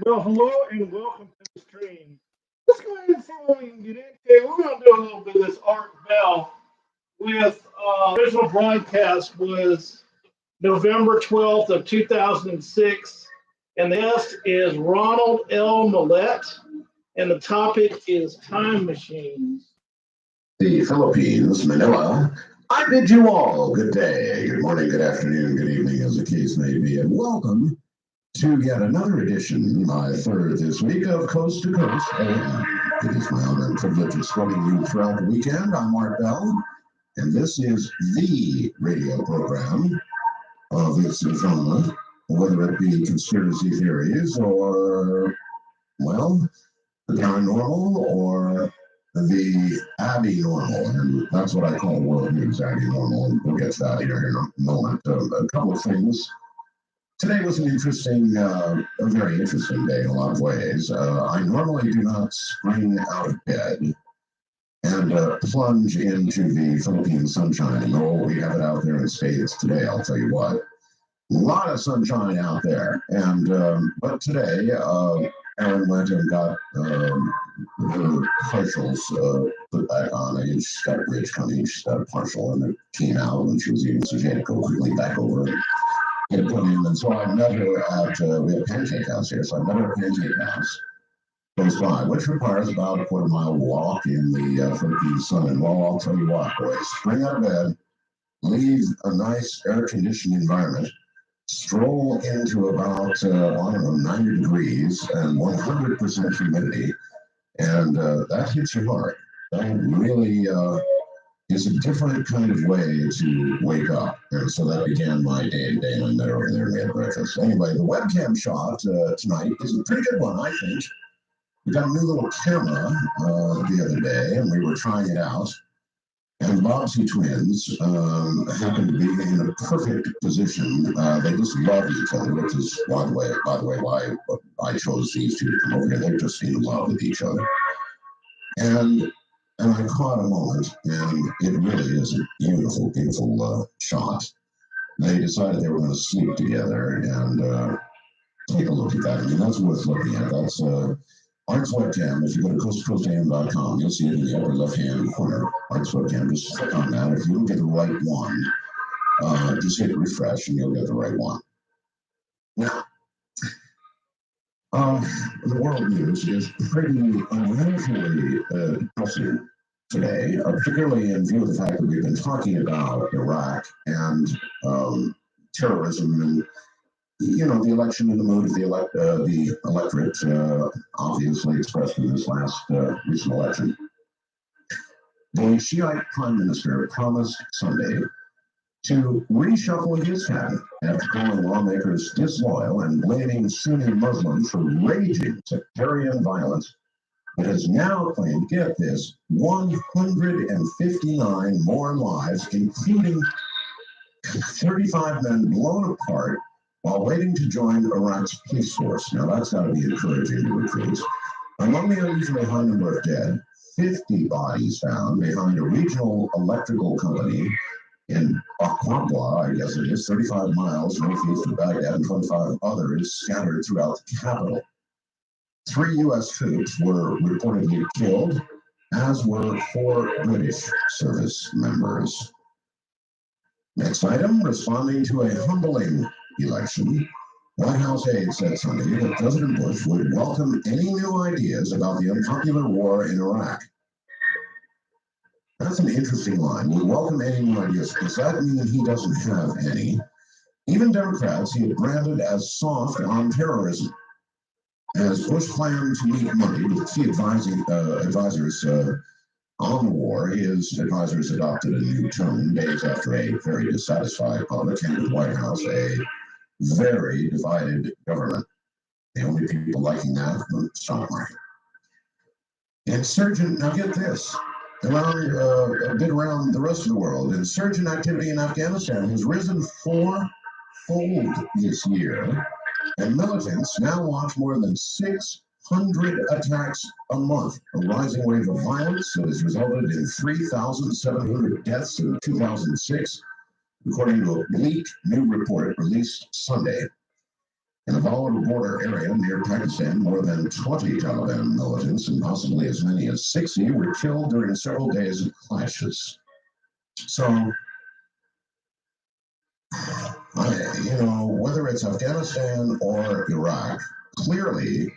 Well, hello and welcome to the stream. Let's go ahead and see what we can get into. We're going to do a little bit of this Art Bell with original broadcast was November 12th of 2006, and the guest is Ronald L. Mallett, and the topic is time machines. The Philippines, Manila. I bid you all good day, good morning, good afternoon, good evening, as the case may be, and welcome to yet another edition, my third this week, of Coast to Coast AM. It is my honor and privilege of escorting you throughout the weekend. I'm Art Bell, and this is the radio program of its genre, whether it be conspiracy theories or, well, the paranormal or the Abbey normal, and that's what I call world news Abbey normal, and we'll get to that here in a moment. A couple of things. Today was an interesting, a very interesting day in a lot of ways. I normally do not spring out of bed and plunge into the Philippine sunshine. And oh, we have it out there in spades today, I'll tell you what. A lot of sunshine out there. And but today, Aaron went and got her partials put back on. She's got a bridge coming. She's got a partial, and it came out, and she was eating, so she had to go quickly back over and get it put in. And so I met her at, we have Pancake House here, so I met her at Pancake House close by, which requires about a quarter-mile walk in the Philippine sun. And well, I'll tell you what, boys, spring out of bed, leave a nice air-conditioned environment, stroll into about, I don't know, 90 degrees and 100% humidity, and that hits your heart. That really is a different kind of way to wake up. And so that began my day today, and I met her over there and we had breakfast. Anyway, the webcam shot tonight is a pretty good one, I think. We got a new little camera the other day, and we were trying it out. And the Bobbsey twins happened to be in a perfect position. They just love each other, which is, by the way, why I chose these two to come over here. They're just in love with each other. And I caught a moment, and it really is a beautiful, beautiful shot. They decided they were going to sleep together, and take a look at that. I mean, that's worth looking at. That's Art's webcam. If you go to coasttocoastam.com, you'll see it in the upper left-hand corner. Art's webcam. Just click on that. If you don't get the right one, just hit refresh, and you'll get the right one. Now, the world news is pretty unusually depressing today, particularly in view of the fact that we've been talking about Iraq and terrorism and, you know, the election and the mood of the electorate, obviously expressed in this last recent election. The Shiite prime minister promised Sunday to reshuffle his cabinet after calling lawmakers disloyal and blaming Sunni Muslims for raging sectarian violence. It has now claimed, get this, 159 more lives, including 35 men blown apart while waiting to join Iraq's police force. Now, that's got to be encouraging to recruits. Among the unusually high number of dead, 50 bodies found behind a regional electrical company in Aqaba, I guess it is, 35 miles northeast of Baghdad, and 25 others scattered throughout the capital. 3 U.S. troops were reportedly killed, as were 4 British service members. Next item, responding to a humbling election, White House aides said Sunday that President Bush would welcome any new ideas about the unpopular war in Iraq. That's an interesting line. We welcome any new ideas. Does that mean he doesn't have any? Even Democrats he had branded as soft on terrorism. As Bush planned to meet Monday with key advisors on the war, his advisors adopted a new tone days after a very dissatisfied public handed the White House a very divided government. The only people liking that were the stock market. Insurgent, now get this, a bit around the rest of the world, insurgent activity in Afghanistan has risen fourfold this year, and militants now launch more than 600 attacks a month, a rising wave of violence that has resulted in 3,700 deaths in 2006, according to a bleak new report released Sunday. In a volatile border area near Pakistan, more than 20 Taliban militants and possibly as many as 60 were killed during several days of clashes. So, whether it's Afghanistan or Iraq, clearly,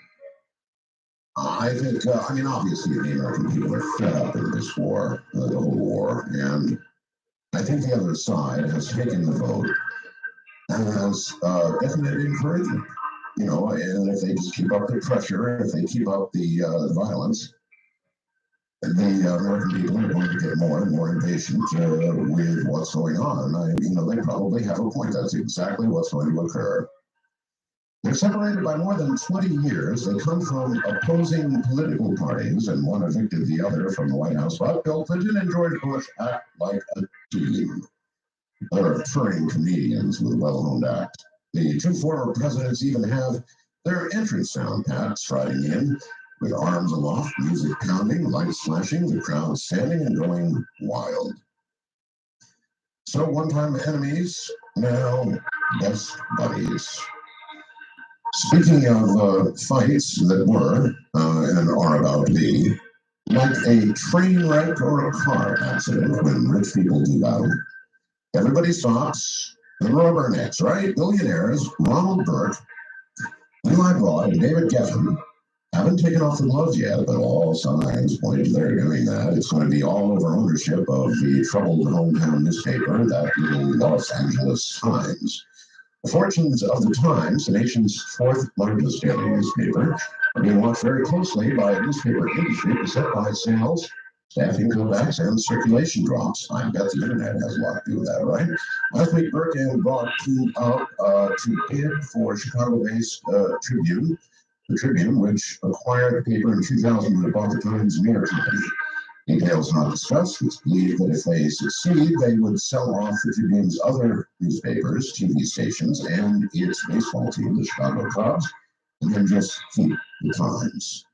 I think, obviously the American people are fed up with this war, the whole war, and I think the other side has taken the vote as definite encouragement. And if they just keep up the pressure, if they keep up the violence, the American people are going to get more and more impatient with what's going on. They probably have a point. That's exactly what's going to occur. They're separated by more than 20 years. They come from opposing political parties, and one evicted the other from the White House. But Bill Clinton and George Bush act like a team. They're touring comedians with a well-honed act. The two former presidents even have their entrance sound pads striding in, with arms aloft, music pounding, lights flashing, the crowd standing and going wild. So one-time enemies, now best buddies. Speaking of fights that were and are about to be, like a train wreck or a car accident when rich people do battle, everybody stops. The rubbernecks, right? Billionaires, Ronald Burke, Eli Broad, and David Geffen haven't taken off the gloves yet, but all signs point to they're doing that. It's going to be all over ownership of the troubled hometown newspaper, that little Los Angeles Times. The fortunes of the Times, the nation's fourth largest daily newspaper, are being watched very closely by a newspaper industry beset by sales, staffing cutbacks, and circulation drops. I bet the internet has a lot to do with that, right? Last week, Burke and Broad teamed up to bid for Chicago-based Tribune, the Tribune, which acquired the paper in 2000 when it bought the Times Mirror Company. Details not discussed. It's believed that if they succeed, they would sell off the Tribune's other newspapers, TV stations, and its baseball team, the Chicago Cubs, and then just keep the Times.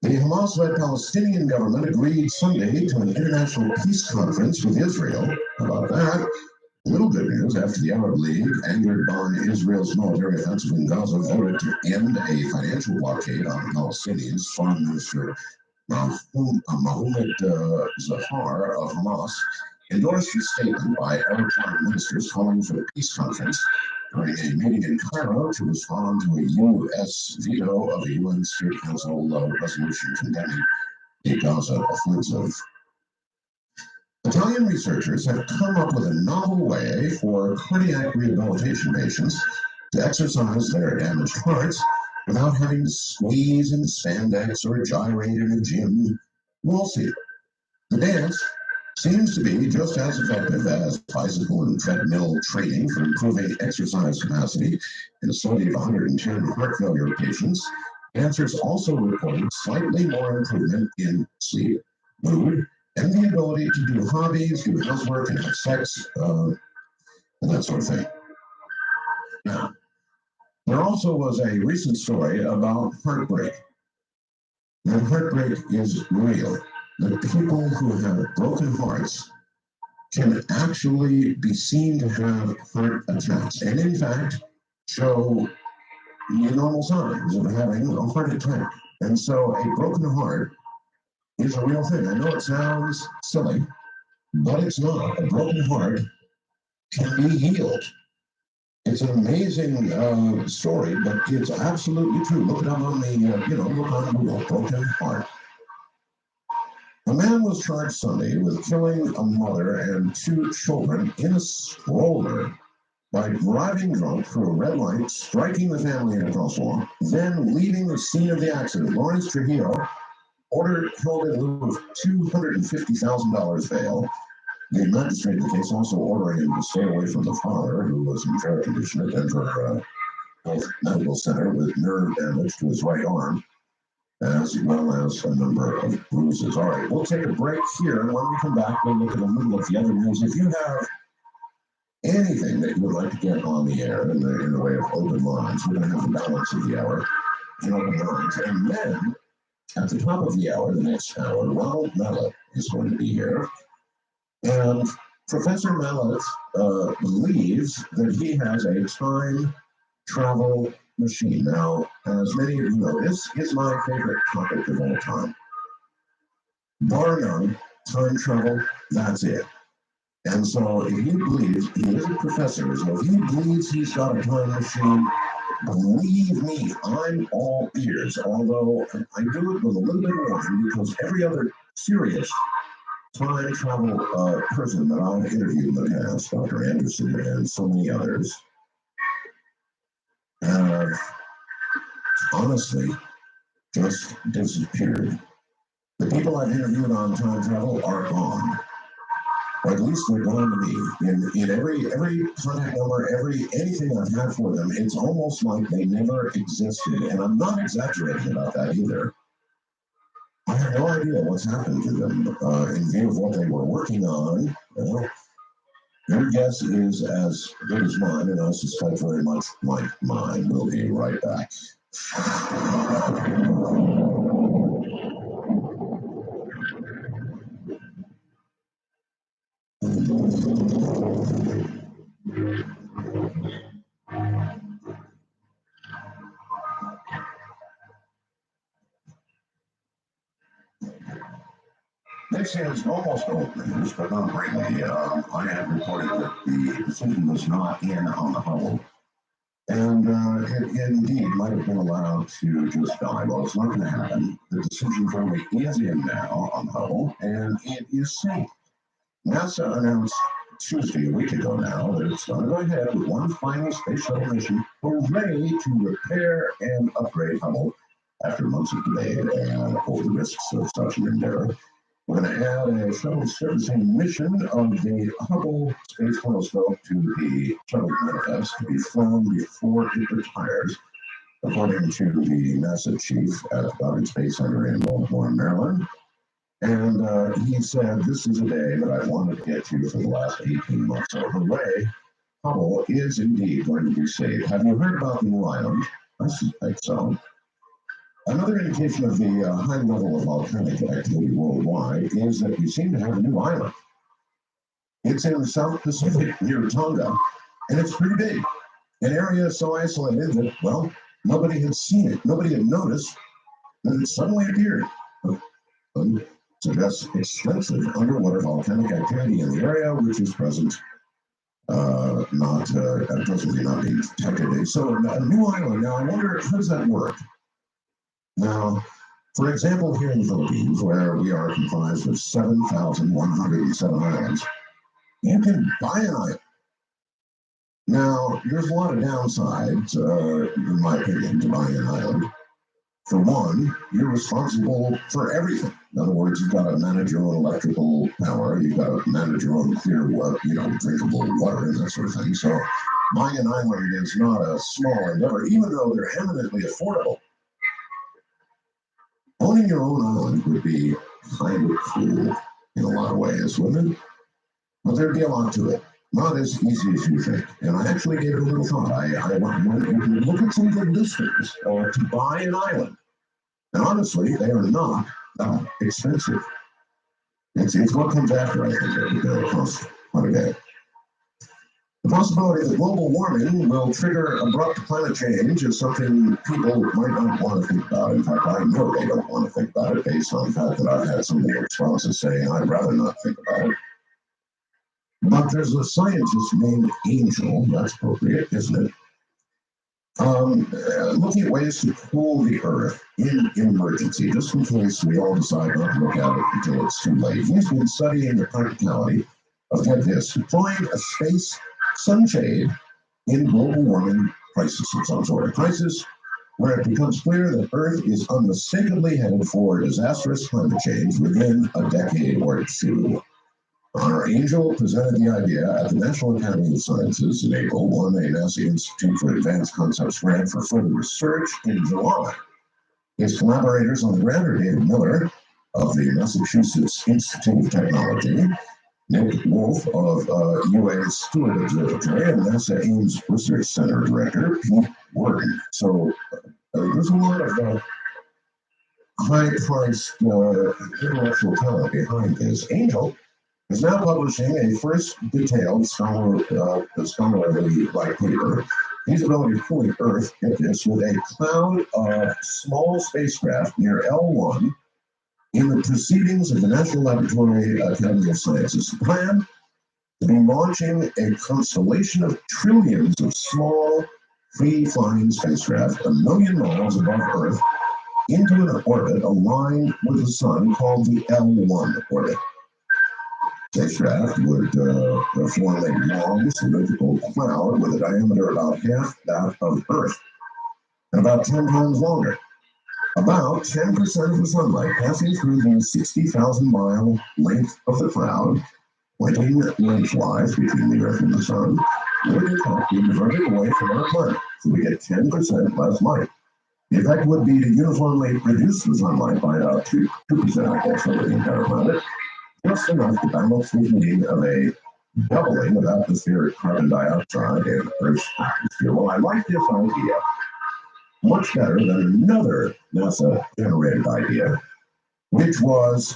The Hamas-led Palestinian government agreed Sunday to an international peace conference with Israel. How about that? A little good news after the Arab League, angered by Israel's military offensive in Gaza, voted to end a financial blockade on Palestinians. Foreign Minister Mohammed Zahar of Hamas endorsed a statement by Arab foreign ministers calling for a peace conference during a meeting in Cairo to respond to a U.S. veto of a UN Security Council resolution condemning the Gaza offensive. Italian researchers have come up with a novel way for cardiac rehabilitation patients to exercise their damaged hearts without having to squeeze in spandex or gyrate in a gym. We'll see. The dance seems to be just as effective as bicycle and treadmill training for improving exercise capacity. In a study of 110 heart failure patients, dancers also reported slightly more improvement in sleep, mood, and the ability to do hobbies, do housework, and have sex, and that sort of thing. Now, there also was a recent story about heartbreak. Now, heartbreak is real. The people who have broken hearts can actually be seen to have heart attacks, and in fact, show normal signs of having a heart attack. And so, a broken heart is a real thing. I know it sounds silly, but it's not. A broken heart can be healed. It's an amazing story, but it's absolutely true. Look it up on the, look on Google, broken heart. A man was charged Sunday with killing a mother and two children in a stroller by driving drunk through a red light, striking the family in a crosswalk, then leaving the scene of the accident. Lawrence Trujillo held in lieu of $250,000 bail. The magistrate in the case also ordering him to stay away from the father, who was in fair condition at Denver Medical Center with nerve damage to his right arm, as well as a number of bruises. All right, we'll take a break here, and when we come back, we'll look at a little of the other news. If you have anything that you would like to get on the air in the way of open lines, we're going to have the balance of the hour in open lines. And then, at the top of the hour, the next hour, Ronald Mallett is going to be here. And Professor Mallett believes that he has a time travel machine. Now, as many of you know, this is my favorite topic of all time. Bar none, time travel, that's it. And so if he believes, he is a professor, so if he believes he's got a time machine, believe me, I'm all ears. Although I do it with a little bit of warning because every other serious time travel person that I've interviewed in the past, Dr. Anderson and so many others, have honestly just disappeared. The people I've interviewed on time travel are gone. Or at least they're gone to me. In every contact number, anything I've had for them, it's almost like they never existed. And I'm not exaggerating about that either. I have no idea what's happened to them. In view of what they were working on, well, your guess is as good as mine, and I suspect very much like mine. We'll be right back. This is almost old news, but not really. I have reported that the decision was not in on the Hubble. And it indeed might have been allowed to just die. Well, it's not going to happen. The decision only is in now on the Hubble, and it is safe. NASA announced Tuesday, a week ago now, that it's going to go ahead with one final space shuttle mission, hooray, to repair and upgrade Hubble after months of delay and over the risks of such an endeavor. We're going to add a shuttle servicing mission of the Hubble Space Telescope to the shuttle manifest to be flown before it retires, according to the NASA chief at the Goddard Space Center in Baltimore, Maryland. And he said, this is a day that I wanted to get to for the last 18 months. So hooray, Hubble is indeed going to be saved. Have you heard about the new island? I suspect so. Another indication of the high level of volcanic activity worldwide is that we seem to have a new island. It's in the South Pacific near Tonga, and it's pretty big. An area so isolated that, well, nobody had seen it, nobody had noticed, and it suddenly appeared. Suggests extensive underwater volcanic activity in the area, which is present, presently not being detected. So a new island. Now, I wonder, how does that work? Now, for example, here in the Philippines, where we are comprised of 7,107 islands, you can buy an island. Now, there's a lot of downsides, in my opinion, to buying an island. For one, you're responsible for everything. In other words, you've got to manage your own electrical power, you've got to manage your own clear, drinkable water and that sort of thing. So buying an island is not a small endeavor, even though they're eminently affordable. Owning your own island would be kind of cool in a lot of ways, wouldn't it? But there'd be a lot to it. Not as easy as you think. And I actually gave it a little thought. I went and look at some of the listings to buy an island. And honestly, they are not that expensive. It's what comes after, I think, that will cost quite a bit. The possibility that global warming will trigger abrupt climate change is something people might not want to think about. In fact, I know they don't want to think about it based on the fact that I've had so many responses saying I'd rather not think about it. But there's a scientist named Angel, that's appropriate, isn't it? Looking at ways to cool the Earth in emergency, just in case we all decide not to look at it until it's too late. He's been studying the practicality of, get this, deploying a space sunshade in global warming crisis of some sort of crisis, where it becomes clear that Earth is unmistakably headed for disastrous climate change within a decade or two. Our Angel presented the idea at the National Academy of Sciences in April, won a NASA Institute for Advanced Concepts grant for further research in July. His collaborators on the grant are David Miller of the Massachusetts Institute of Technology, Nick Wolf of UA Stewart Observatory, and NASA Ames Research Center Director Pete Worden. So there's a lot of high-priced intellectual talent behind this. Angel is now publishing a first detailed scholarly white paper feasibility of pulling Earth, get this, with a cloud of small spacecraft near L1 in the proceedings of the National Laboratory Academy of Sciences. The plan to be launching a constellation of trillions of small, free-flying spacecraft 1,000,000 miles above Earth into an orbit aligned with the Sun called the L1 orbit. Spacecraft would form a long cylindrical cloud with a diameter about half that of Earth and about 10 times longer. About 10% of the sunlight passing through the 60,000-mile length of the cloud, pointing lengthwise between the Earth and the Sun, would in fact be diverted away from our planet, so we get 10% less light. The effect would be to uniformly reduce the sunlight by about 2%, I guess, over the entire planet, just enough to balance the heating of a doubling of atmospheric carbon dioxide in Earth's atmosphere. Well, I like this idea much better than another NASA-generated idea, which was,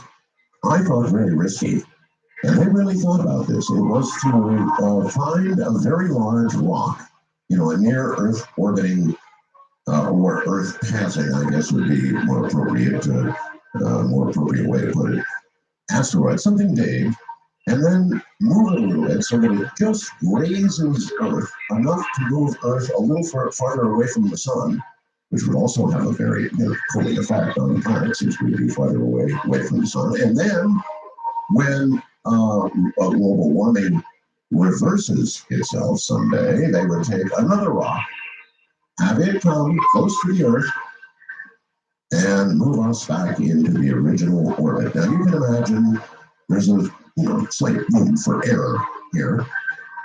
I thought, very risky. And they really thought about this. It was to find a very large rock, a near-Earth orbiting, or Earth passing, I guess would be more appropriate way to put it, asteroid, something big, and then move it a little bit so that it just grazes Earth enough to move Earth a little farther away from the Sun, which would also have a very cooling effect on the planet since we'd be farther away from the Sun. And then when global warming reverses itself someday, they would take another rock, have it come close to the Earth, and move us back into the original orbit. Now you can imagine there's a slight room for error here,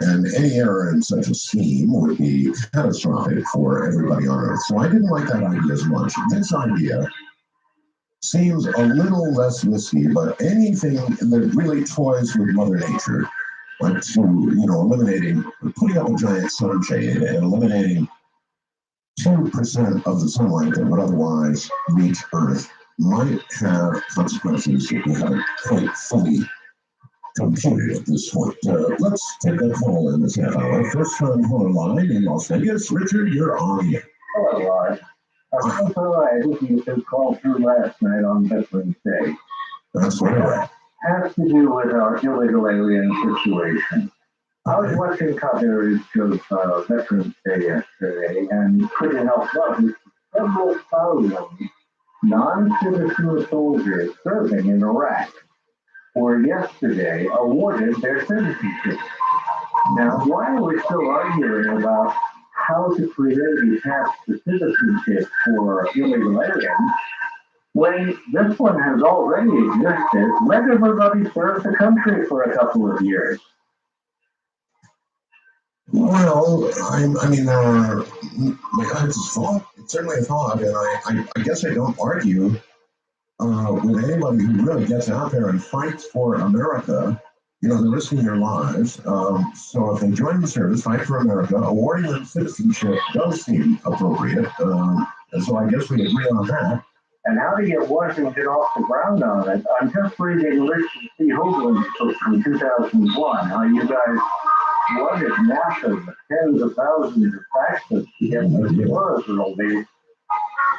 and any error in such a scheme would be catastrophic for everybody on Earth. So I didn't like that idea as much. This idea seems a little less risky, but anything that really toys with Mother Nature, like eliminating, putting up a giant sunshade and eliminating 2% of the sunlight that would otherwise reach Earth, might have consequences that we haven't quite fully computed at this point. Let's take a call in this half hour. First time caller line in Las Vegas. Richard, you're on the air. Hello, Rod. I think you should call through last night on Veterans Day. That's right. Has to do with our illegal alien situation. I was watching coverage of Veterans Day yesterday and couldn't help notice several thousand non-citizen soldiers serving in Iraq were yesterday awarded their citizenship. Now, why are we still arguing about how to create a path to citizenship for illegal aliens when this one has already existed? Let everybody serve the country for a couple of years. Well, I mean, it's a thought. It's certainly a thought, and I guess I don't argue with anybody who really gets out there and fights for America. They're risking their lives. So if they join the service, fight for America, awarding them citizenship does seem appropriate. And so I guess we agree on that. And how to get Washington off the ground on it? I'm just reading Richard C. Hoagland's book from 2001, how you guys flooded massive tens of thousands of faxes to get the Roswell days.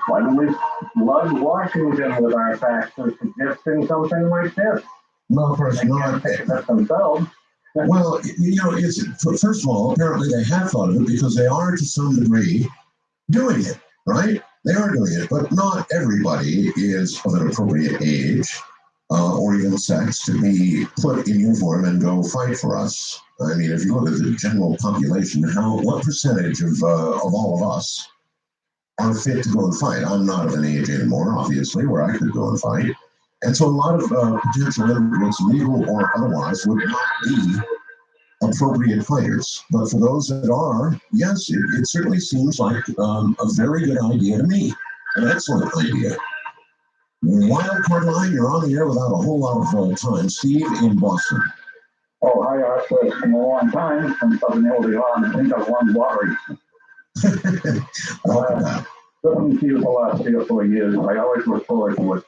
Why don't we flood Washington with our faxes suggesting something like this? Well, of course not. Themselves. Well, it's first of all, apparently they have thought of it because they are to some degree doing it, right? They are doing it, but not everybody is of an appropriate age or even sex to be put in uniform and go fight for us. I mean, if you look at the general population, what percentage of all of us are fit to go and fight? I'm not of an age anymore, obviously, where I could go and fight. And so a lot of potential immigrants, legal or otherwise, would not be appropriate fighters. But for those that are, yes, it certainly seems like a very good idea to me. An excellent idea. Wild card line, you're on the air without a whole lot of time. Steve in Boston. Oh, hi, Arthur. It's been a long time since I've been able to go on. I think I've won lottery. Listening to you for the last 3 or 4 years, I always look forward to it.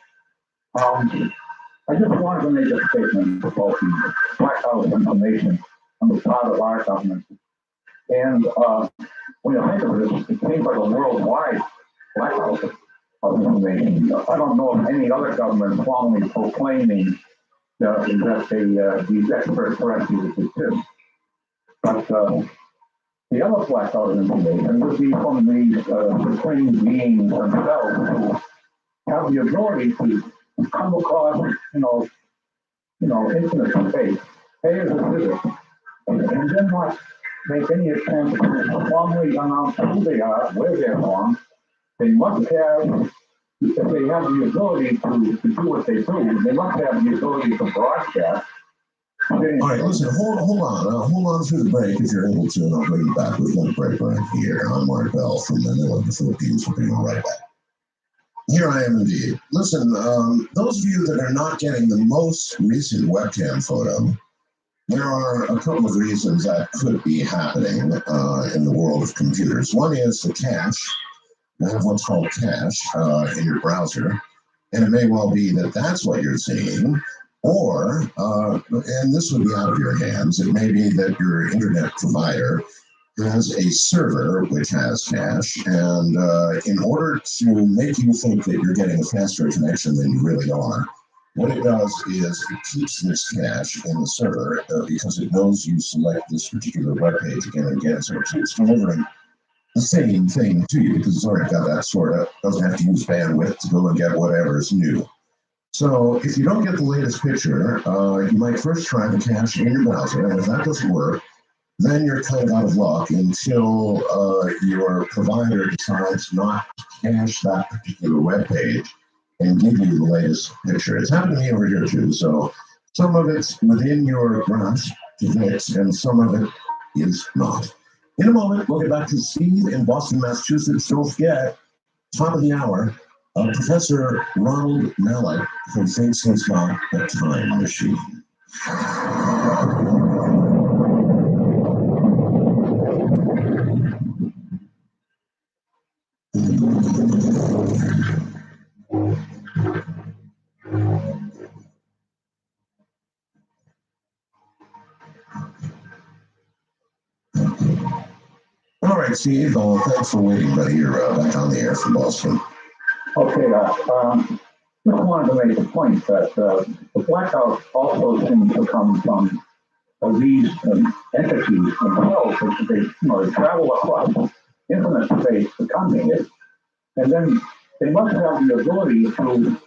I just wanted to make a statement about the Black House information on the part of our government. And when you think of it, it seems like a worldwide blackout of information. I don't know of any other government formally proclaiming that these expert correctors exist. But the other blackout of information would be from the supreme beings themselves who have the ability to come across, infinite space, pay as a visit, and then not make any attempt to formally announce who they are, where they're from. They must have, if they have the ability to do what they do, they must have the ability to broadcast. All right, listen, hold on through the break if you're able to, and I'll bring you back. We've got a break right here. I'm Mark Bell from Manila, the Philippines. We'll be right back. Here I am indeed. Listen, those of you that are not getting the most recent webcam photo, there are a couple of reasons that could be happening in the world of computers. One is the cache. You have what's called cache in your browser, and it may well be that that's what you're seeing. Or, and this would be out of your hands, it may be that your internet provider has a server which has cache, and in order to make you think that you're getting a faster connection than you really are, what it does is it keeps this cache in the server because it knows you select this particular web page again and again, so it keeps delivering the same thing to you because it's already got that sort of, doesn't have to use bandwidth to go and get whatever's new. So if you don't get the latest picture, you might first try the cache in your browser, and if that doesn't work, then you're kind of out of luck until your provider decides not to cache that particular web page and give you the latest picture. It's happened to me over here too, so some of it's within your grasp to fix, and some of it is not. In a moment, we'll get back to Steve in Boston, Massachusetts. Don't forget, top of the hour, Professor Ronald Mallett, who thinks he's got a time machine. All right, Steve, thanks for waiting, buddy. You're back on the air from Boston. Okay, just wanted to make the point that the blackout also seems to come from these entities themselves. They travel across infinite space to come here, and then they must have the ability to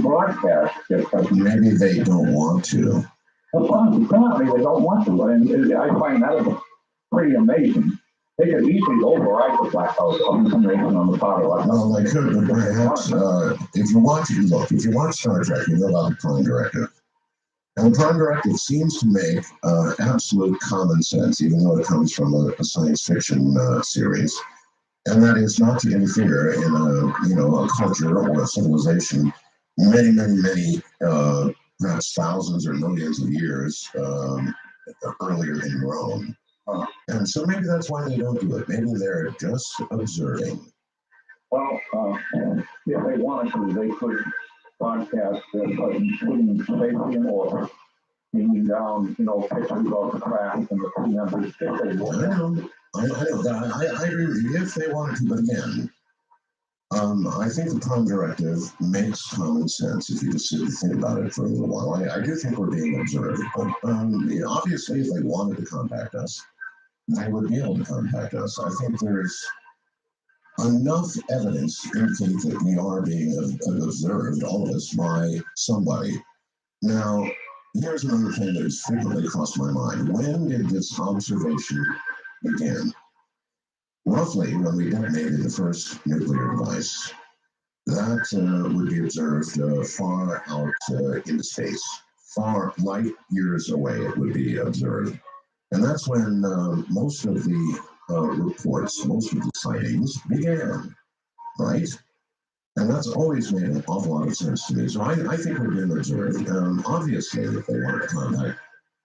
broadcast it. Maybe they don't want to. Apparently, they don't want to, and I find that pretty amazing. They could easily override the blackout of information on the part of us. Well, they could, but perhaps if you watch Star Trek, you know about the Prime Directive. And the Prime Directive seems to make absolute common sense, even though it comes from a science fiction series. And that is not to interfere in a culture or a civilization many, perhaps thousands or millions of years earlier than your own. And so maybe that's why they don't do it. Maybe they're just observing. Well, if they wanted to, they could broadcast including safety and order, bringing down, pictures of the craft and the crew members. I agree with you if they wanted to, but again, I think the Prime Directive makes common sense if you just sit and think about it for a little while. I do think we're being observed, but obviously if they wanted to contact us, they would be able to contact us. I think there's enough evidence to indicate that we are being observed, all of us, by somebody. Now, here's another thing that has frequently crossed my mind. When did this observation begin? Roughly when we detonated the first nuclear device. That would be observed far out into space. Far light years away it would be observed. And that's when most of the reports, most of the sightings began, right? And that's always made an awful lot of sense to me. So I think we're being observed. Obviously, if they wanted to contact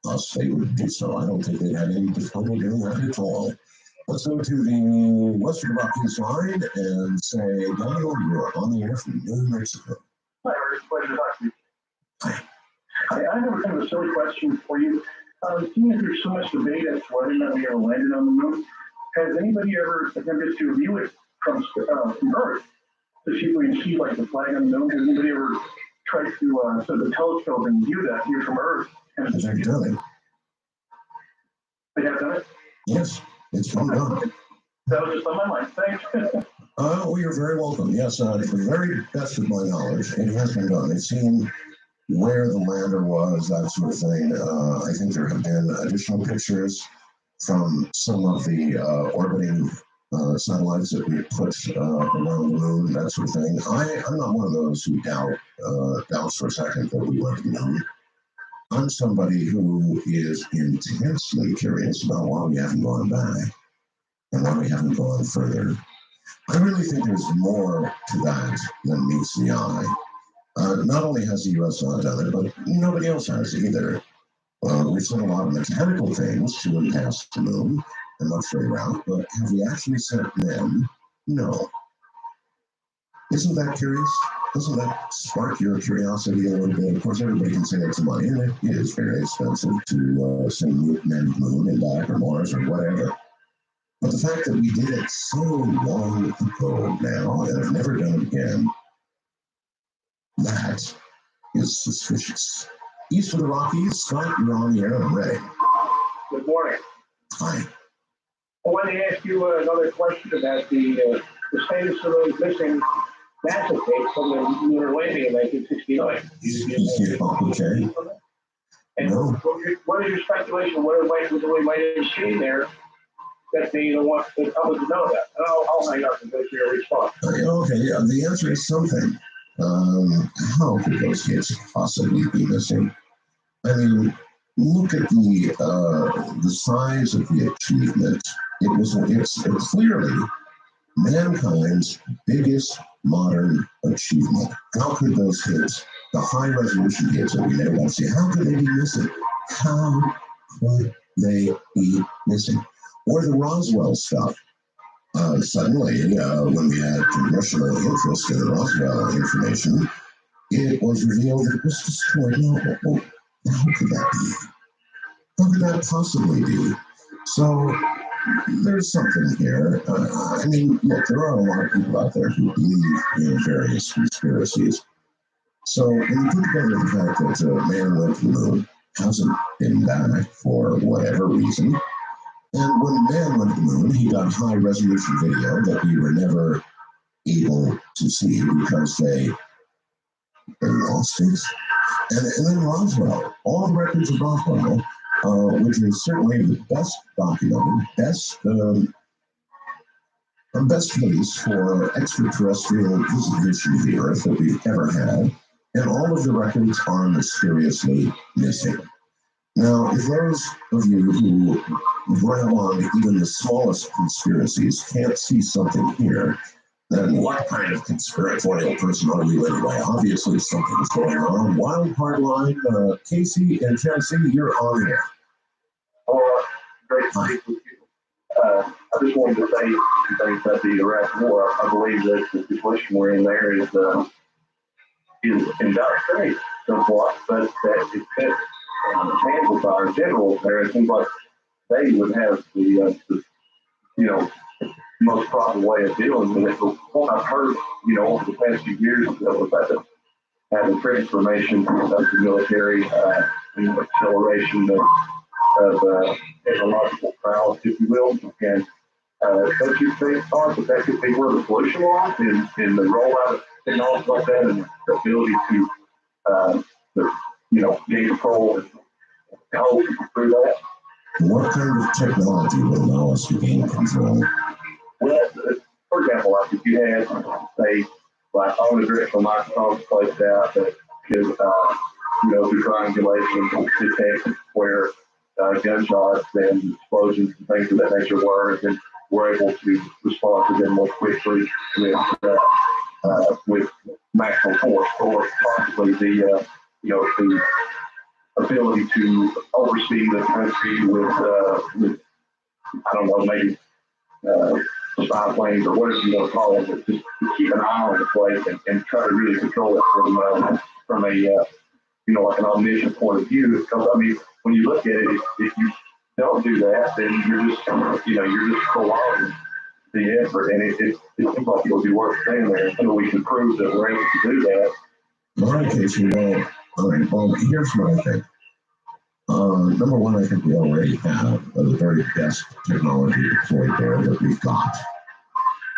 us, they would do so. I don't think they had any difficulty doing that at all. Let's go to the Western Rockies line and say, Daniel, you're on the air from New Mexico. Hi, Eric. Pleasure to talk to you. Hi. I have a kind of a silly question for you. Seeing as there's so much debate as to whether or not we ever landed on the moon, has anybody ever attempted to view it from Earth to see if we can see like the flag on the moon? Has anybody ever tried to set the telescope and view that here from Earth? And They've done it. they have done it? Yes, it's been done. That was just on my mind. Thanks. Well, you're very welcome. Yes, to the very best of my knowledge, it has been done. It's seen where the lander was, that sort of thing. I think there have been additional pictures from some of the orbiting satellites that we put around the moon, that sort of thing. I'm not one of those who doubts for a second that we went to the moon. I'm somebody who is intensely curious about why we haven't gone back and why we haven't gone further. I really think there's more to that than meets the eye. Not only has the U.S. not done it, but nobody else has either. We've done a lot of mechanical things to and past the moon and much further out, but have we actually sent men? No. Isn't that curious? Doesn't that spark your curiosity a little bit? Of course, everybody can say it's money, and it is very expensive to send men to the moon and back or Mars or whatever. But the fact that we did it so long ago now and have never done it again, that is suspicious. East of the Rockies, Scott, you're on the air. I'm ready. Good morning. Hi. I wanted to ask you another question about the status of those missing NASA tapes from the lunar landing in 1969. Okay. And No. what is your speculation? What we might have seen there that they don't want the public to know that? And I'll hang up and go to your response. Okay, yeah, the answer is something. How could those kids possibly be missing? I mean, look at the size of the achievement. It's clearly mankind's biggest modern achievement. How could those hits, the high resolution hits that we never want to see, how could they be missing? How could they be missing? Or the Roswell stuff. Suddenly, when we had congressional interest in Roswell information, it was revealed that it was destroyed. Well, how could that be? How could that possibly be? So there's something here. I mean, look, there are a lot of people out there who believe in various conspiracies. So when you put together the fact that man went to the moon, hasn't been back for whatever reason, and when man went to the moon, he got high resolution video that we were never able to see because they lost it. And then Roswell, all the records of Roswell, which is certainly the best documented, best case for extraterrestrial visitation of the Earth that we've ever had, and all of the records are mysteriously missing. Now, if those of you who grab on even the smallest conspiracies can't see something here, then what kind of conspiratorial person are you anyway? Obviously, something's going on. Wild Card Line, Casey and Chelsea, you're on air. Oh, great to speak with you. I just wanted to say some things about the Iraq War. I believe that the situation we're in there is in dire straits somewhat, but that it fits handled by our generals there. It seems like they would have the most proper way of dealing with it. But what I've heard, over the past few years, was that having transformation of the military, acceleration of technological prowess, if you will, and don't you think, Todd, that could be where the solution lies in the rollout of technology like that and the ability to gain control and help through that? What kind of technology would allow us to gain control? Well, for example, like if you had, say, like all the directional microphones placed out that could, do triangulation and detect where gunshots and explosions and things of that nature were, and we're able to respond to them more quickly with maximum force, or possibly the ability to oversee the country with I don't know, maybe spy planes or whatever you want to call them, but just to keep an eye on the place and try to really control it from a like an omniscient point of view. Because I mean, when you look at it, if you don't do that, then you're just, you're just prolonging the effort, and it seems like it'll be worth staying there until we can prove that we're able to do that. All right, Casey. All right. Well, here's what I think. Number one, I think we already have the very best technology deployed there that we've got.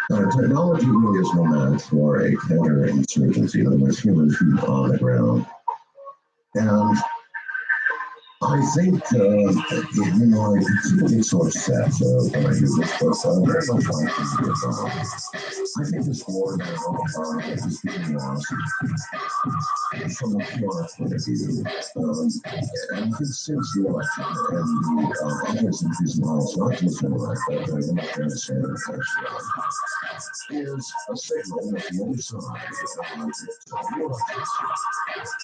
Technology really is no match for a counterinsurgency. In other words, human feet on the ground. And I think, I get so upset when I do this, but very much like I think this war now is being lost from a PR point of view. And since the election and the obvious increase in violence, not just in Iraq, but in Afghanistan and Pakistan, is a signal that the other side is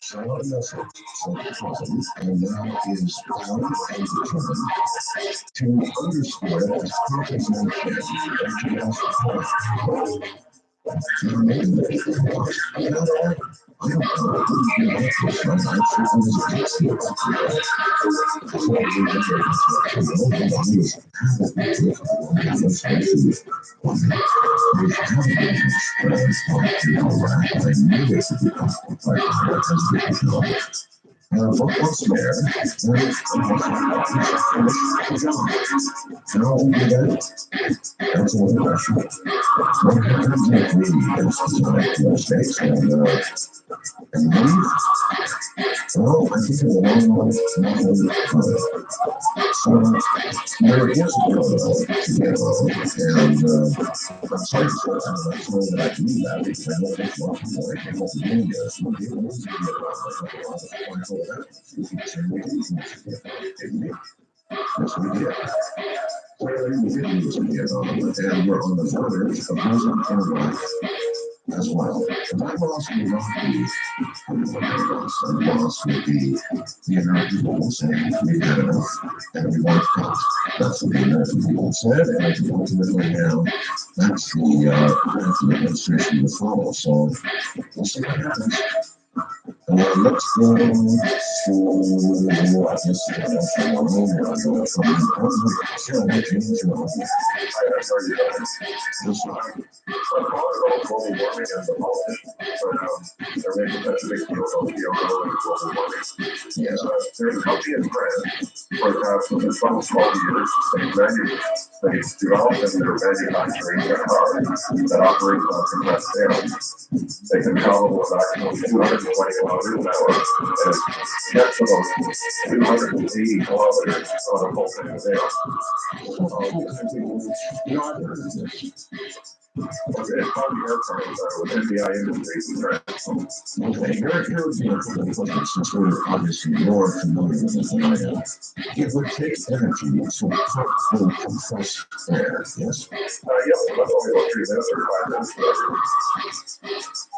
sent out a message to the president, and that is bound and determined to underscore it as quick as they can and to ask for help. Maybe I don't know. I don't know. I certainly was against it. That's what we did. What's there? And I'll do that. That's another question. What happens if we make mistakes and leave? Well, I think in the long run, so there is a protocol to get on, and I'm sorry that I can do that because I know there's a lot of people that can help me do this. Some people want to get on, didn't we? Yes, we did. Clearly, we did need to get on, and we're on the verge of losing Iraq as well. And that loss would not be a loss would be the American people saying we've had enough and we want to cut. That's what the American people said, and I think ultimately now that's the administration will follow. So we'll see what happens. Let's go to Global warming and the politicians, but they're making such a big deal about GMO and global warming. Yes, there's a company in France, for example, for 12 years, they developed and they're manufacturing a car that operates on compressed air. They can travel with maximum 220 kilometers an hour and gets about 280 kilometers on a full tank of air. It's called the air car with NBI Industries in France. Okay, here's the question, since we're obviously more familiar with this than I am. It would take energy to compress air, yes? Yep, that's only about 3 minutes or 5 minutes.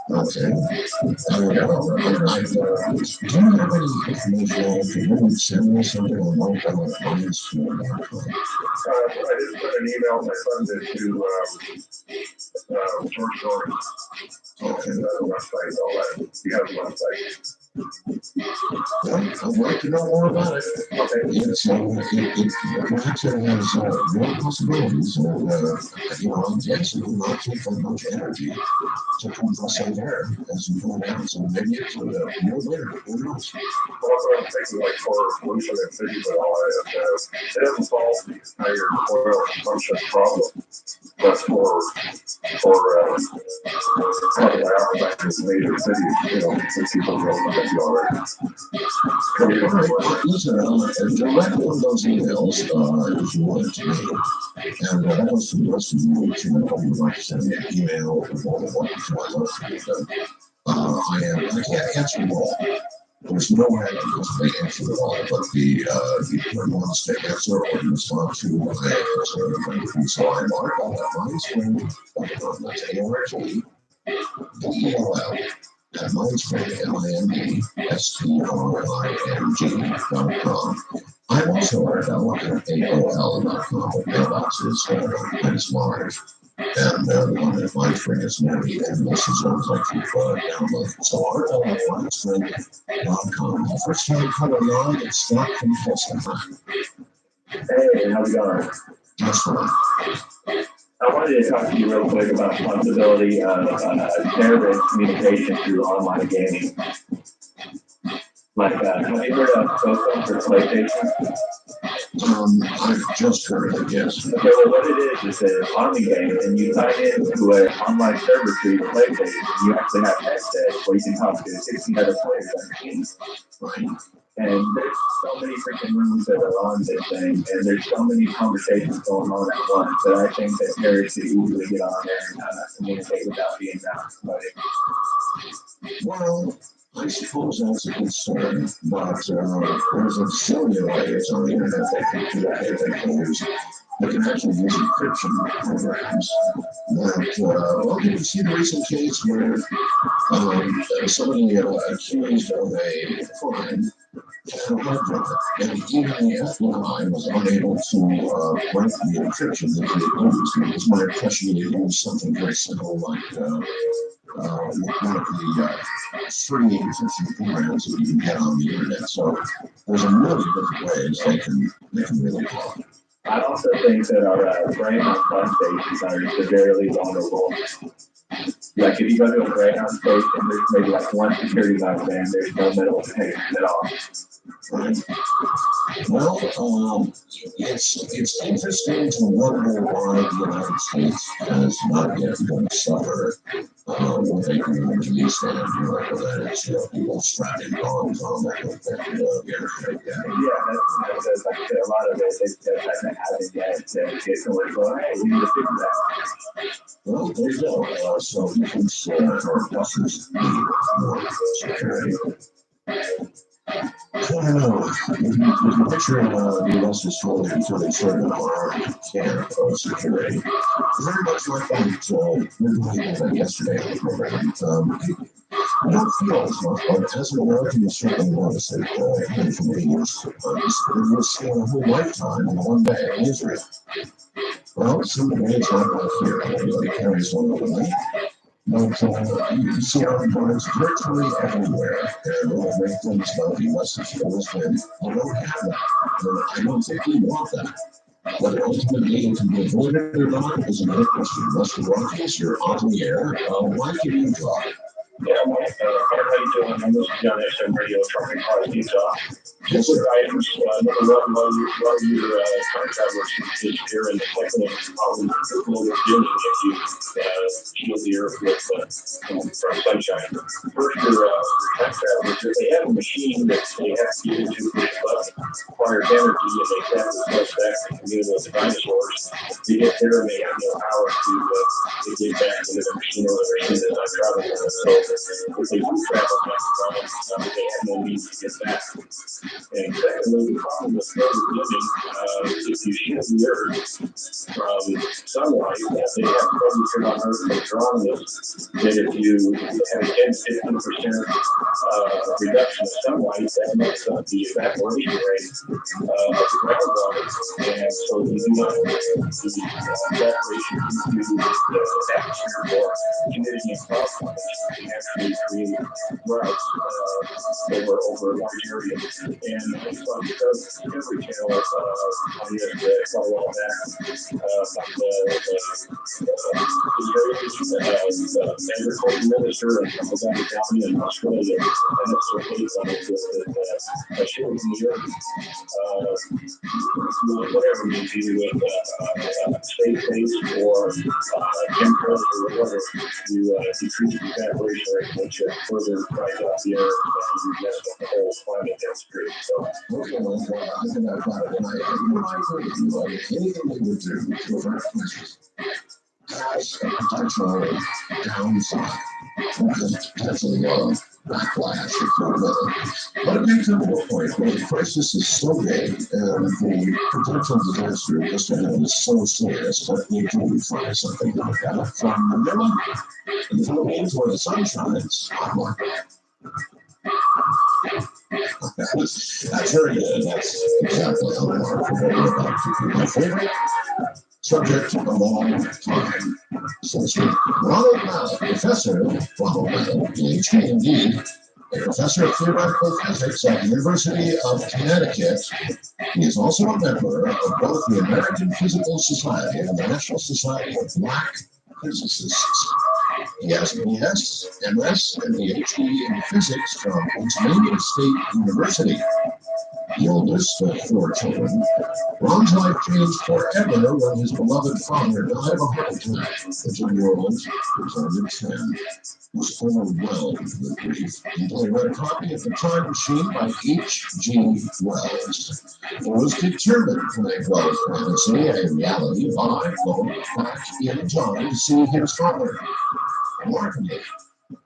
Okay. Do you have any information on if you would send me something on longtimeappliance.com? I did send an email my son did to George Norton. Okay. The website, all that. He has a website. Well, I'd like to know more about it. Okay. It's, perhaps it has more possibilities, and, I'm guessing not take that much energy to compress air, as you point out, so maybe it's a year later, who knows? Also, I'm thinking like for pollution in cities and all that, it doesn't solve the entire oil consumption problem. That's for carbon dioxide in major cities, since people don't know that already. All right, listen, direct one of those emails if you want it to me, and that was for the rest of you to know if you'd like to send me an email or what you want to do. I can't answer them all. There's no way I can possibly answer it all, but the important ones to answer or to respond to, I answer. And so I mark all that mindspring.com. That's ARG, DELL, at mindspring, mindspring.com. I'm also Ronald at AOL.com, but mailboxes is large. And the one at Mindspring is nearly endless as long as I keep downloading. So Ronald at Mindspring.com. The first time coming on, it's not confessing. Hey, how's it going? Excellent. I wanted to talk to you real quick about the possibility of nervous communication through online gaming. Like, have you heard of Social for PlayStation? I've just heard of it, yes. Okay, well, what it is an online game, and you sign into an online server through your PlayStation. You actually have headsets where you can talk to 16 other players on your team. Right. And there's so many freaking rooms that are on this thing, and there's so many conversations going on at once that I think that players could easily get on there and communicate without being bound. Well, I suppose that's a concern, but there's a zillion ways on the internet that can communicate that things. They can actually use encryption programs that, well, you can see the recent case where somebody accused of a crime had a hard drive, and even the FBI was unable to break the encryption that they used. It was my impression they used something very simple like one of the free encryption programs that you can get on the internet. So there's a million different ways they can really talk. I also think that our Greyhound bus stations are severely vulnerable. Like if you go to a Greyhound station, there's maybe like one security guard there, and there's no metal detection at all. Right. Well, it's interesting to wonder why the United States has not yet begun to suffer what they can usually stand here, that is, people strapping bombs on that and everything. Yeah, that's like I said, a lot of it they just haven't yet to get someone going, hey, we need to fix that. Well, there you go. So you can say our buses need more security. I don't know. If you picture the U.S. is slowly becoming sort of an armed camp of security, very much like that we believed that yesterday on the program. I don't feel as much, but as an American, you certainly notice it inconvenience. You're seeing a whole lifetime in one day in Israel. Well, some days aren't like here. Everybody carries one of them. But you see outdoors virtually everywhere, and one of the great things about the U.S. is that you don't have that. And I don't think we want that. Whether ultimately it can be avoided or not is another question. Mr. Rockies, you're on the air. Why can you talk? Yeah, Mike, how you doing? I'm listening on SM Radio, Trucking Cars, Utah. Just for items, number one, while your time travelers is here and the second is probably a little bit dim if you shield the earth with from sunshine. First, your time travelers, if they have a machine that they have to get into which requires energy and they have to flush back and commune with the dinosaurs, to get there and they have no power to get back into the machine or the machine is not traveling. So if they do travel back from they have no means to get back. And secondly, the problem with global living, if you shield the earth from sunlight, they have problems here on Earth with astronomers that if you have a 10-15% reduction of sunlight, that makes up the evaporation rate of the groundwater. And so you do not want the evaporation into the atmosphere or humidity and cloud formation. You actually create droughts over large areas. And it's on the Discovery Channel on the quite a while back about the agriculture minister and Pennsylvania County in Australia, and that's their case on it with shielding the earth. Whatever you do with space-based or chemicals or whatever, you decrease the evaporation rate, which further dries out the air and you mess with the whole climate downstream. So, Okay, well, I think I've got it. And I agree with you. Anything we would do to avert crisis has a potential downside. Potentially backlash, if you will. But it may come to a point where the crisis is so big and the potential disaster just ahead is so serious that we do find something like that. From Manila in the Philippines where the sun shines, I'm like, that's very good. That's exactly how we are about to be my favorite subject of a long time. So, Ronald Mallett, Professor Ronald Mallett, PhD indeed, a professor of theoretical physics at the University of Connecticut. He is also a member of both the American Physical Society and the National Society of Black Physicists. He has a BS, MS, and PhD in physics from Pennsylvania State University. The oldest of four children, Ron's life changed forever when his beloved father died of a heart attack. The 2-year-old, who was under 10, was overwhelmed with grief until he read a copy of The Time Machine by H.G. Wells. He was determined to make Wells' fantasy a reality by going back in time to see his father. Remarkably,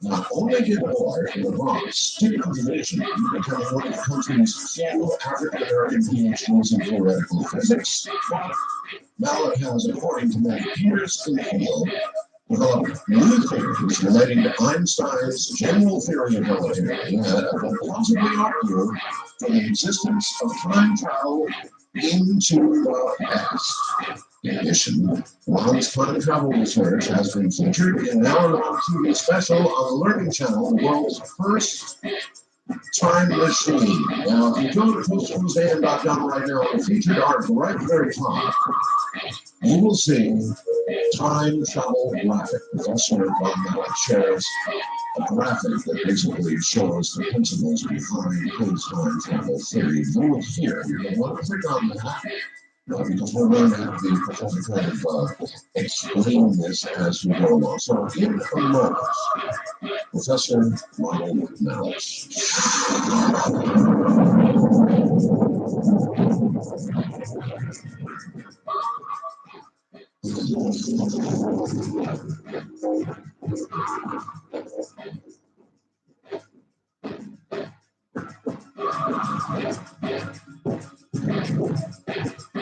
not only did Mallett in the Bronx stick to the vision, becoming one of the country's few African-American PhDs in theoretical physics, but Mallett has, according to many peers in the field, developed new theories relating to Einstein's general theory of relativity that will possibly argue for the existence of time travel into the past. In addition, Ron's time travel research has been featured in an hour-long TV special on the Learning Channel, the world's first time machine. Now, if you go to postmuseum.com right now, the featured article right at the very top, you will see time travel graphic. Professor Ron Mallett shares a graphic that basically shows the principles behind his time travel theory. You will hear, you're going to want to click on that. Because we're going to have the professor kind of explain this as we go along. So, in a moment, Professor Ronald Mallett.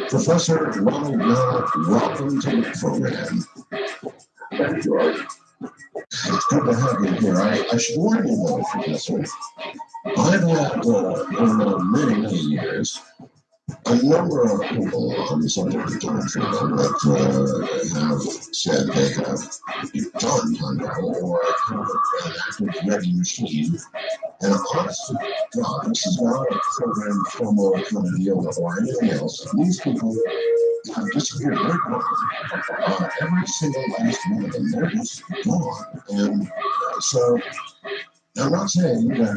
Professor Ronald Mallett, welcome to the program. Thank you, Art. It's good to have you here. I should warn you, though, Professor, I've had, over many years, a number of people on the subject of time travel that have said they have done time travel or have an active ready machine. And honest to God, this is not a program promo kind of deal or anything else. These people have disappeared. They're gone. Every single last one of them, they're just gone. And so I'm not saying that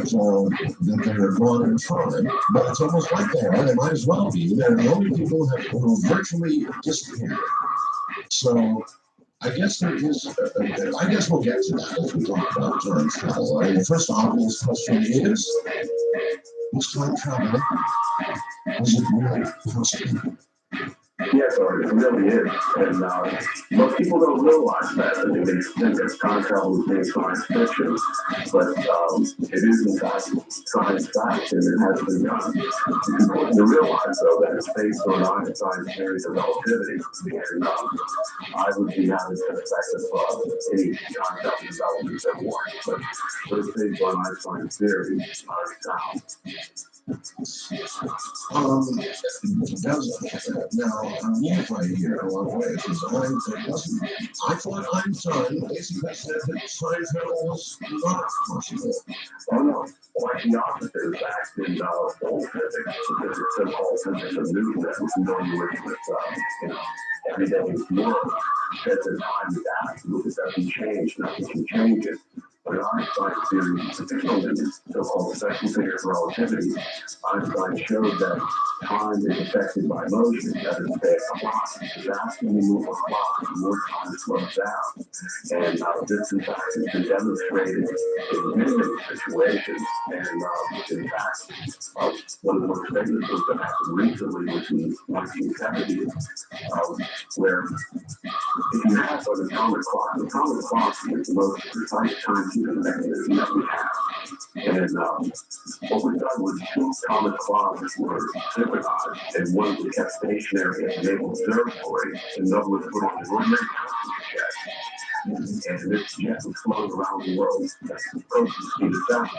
they're gone in time, but it's almost like they are. They might as well be. They're the only people who virtually disappeared. So I guess there is. I guess we'll get to that as we talk about time travel. The first obvious question is time travel? Is it really possible? Yes, Art, it really is. And most people don't realize that. I mean, they think that time travel is being science fiction, but it is, in fact, science fact, and it has been done. It's important to realize, though, that it's based on Einstein's theory of relativity, and I would be having an effect of any time travel developments that weren't, but it's based on Einstein's theory now. Now, me right here, a lot of ways, is I thought Einstein basically said that time travel was not possible. Oh no, quite the opposite. In fact, in old physics, the so-called physics of Newton that was familiar with everyday world, that the time is absolute, it doesn't change, nothing can change it. But Einstein's theory, particularly in so-called special theory of relativity, Einstein showed that time is affected by motion. That is, a clock. The faster you move a clock, the more time slows down. And this, in fact, has been demonstrated in many situations. And in fact, one of the most famous ones that happened recently was in the 1970s, where if you have an atomic clock is the most precise timekeeping mechanism that we have. And what was done was two atomic clocks were synchronized, and one was kept stationary at the Naval Observatory, and another was put on an ordinary passenger jet. And this jet was flown around the world at the approach speed of sound.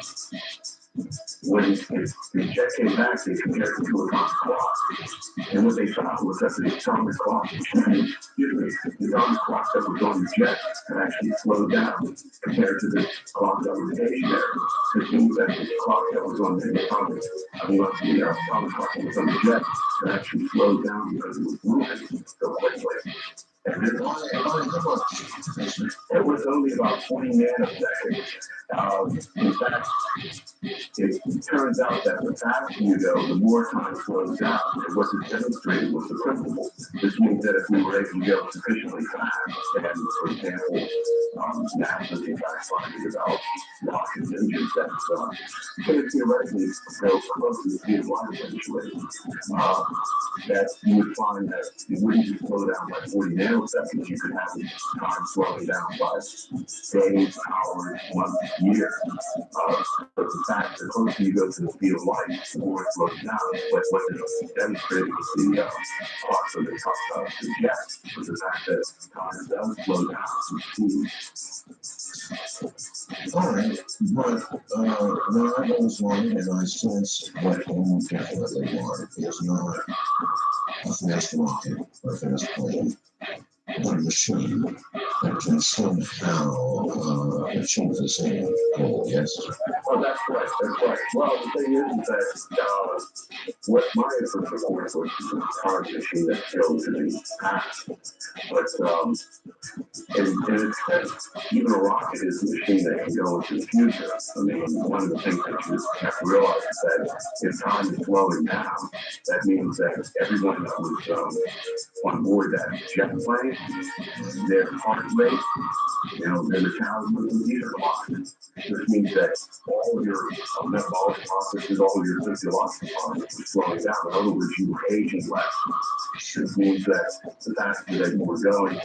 when the jet came back, they compared it to a clock. And what they found was that the atomic clock, the atomic clock that was on the jet had actually slowed down compared to the clock that was stationary. It means that the clock that was on the atomic, the atomic clock that was on the jet had actually slowed down because it was moving so quickly. And it was only about 20 nanoseconds. In fact, it turns out that the faster you go, the more time slows down. And what this demonstrated was the principle. This means that if we were able to go sufficiently fast, and for example, NASA came back finally developed rocket engines that could theoretically go close to the speed of light eventually, that you would find that it wouldn't just slow down by 40 nanoseconds. You could have time slowing down by days, hours, months, years. But the fact, the closer you go to the speed of light, the more it slows down. But what it demonstrated was the parts of the jet, was the fact that time does slow down to speed. All right, but when I was one, and I sense what you definitely want is not a fast rocket or a fast plane, but a machine that can somehow achieve the same goal, yes? Oh, that's right, that's right. Well, the thing is that what my interest, of course, was the time machine that goes to the past. But in its sense, even a rocket is a machine that can go into the future. I mean, one of the things that you have to realize is that if time is slowing down, that means that everyone that was on board that jet plane, their heart rate, their metabolism was either locked. This means that all of your metabolic processes, all of your physiological processes are slowing down. In other words, you were aging less. This means that the faster that you were going,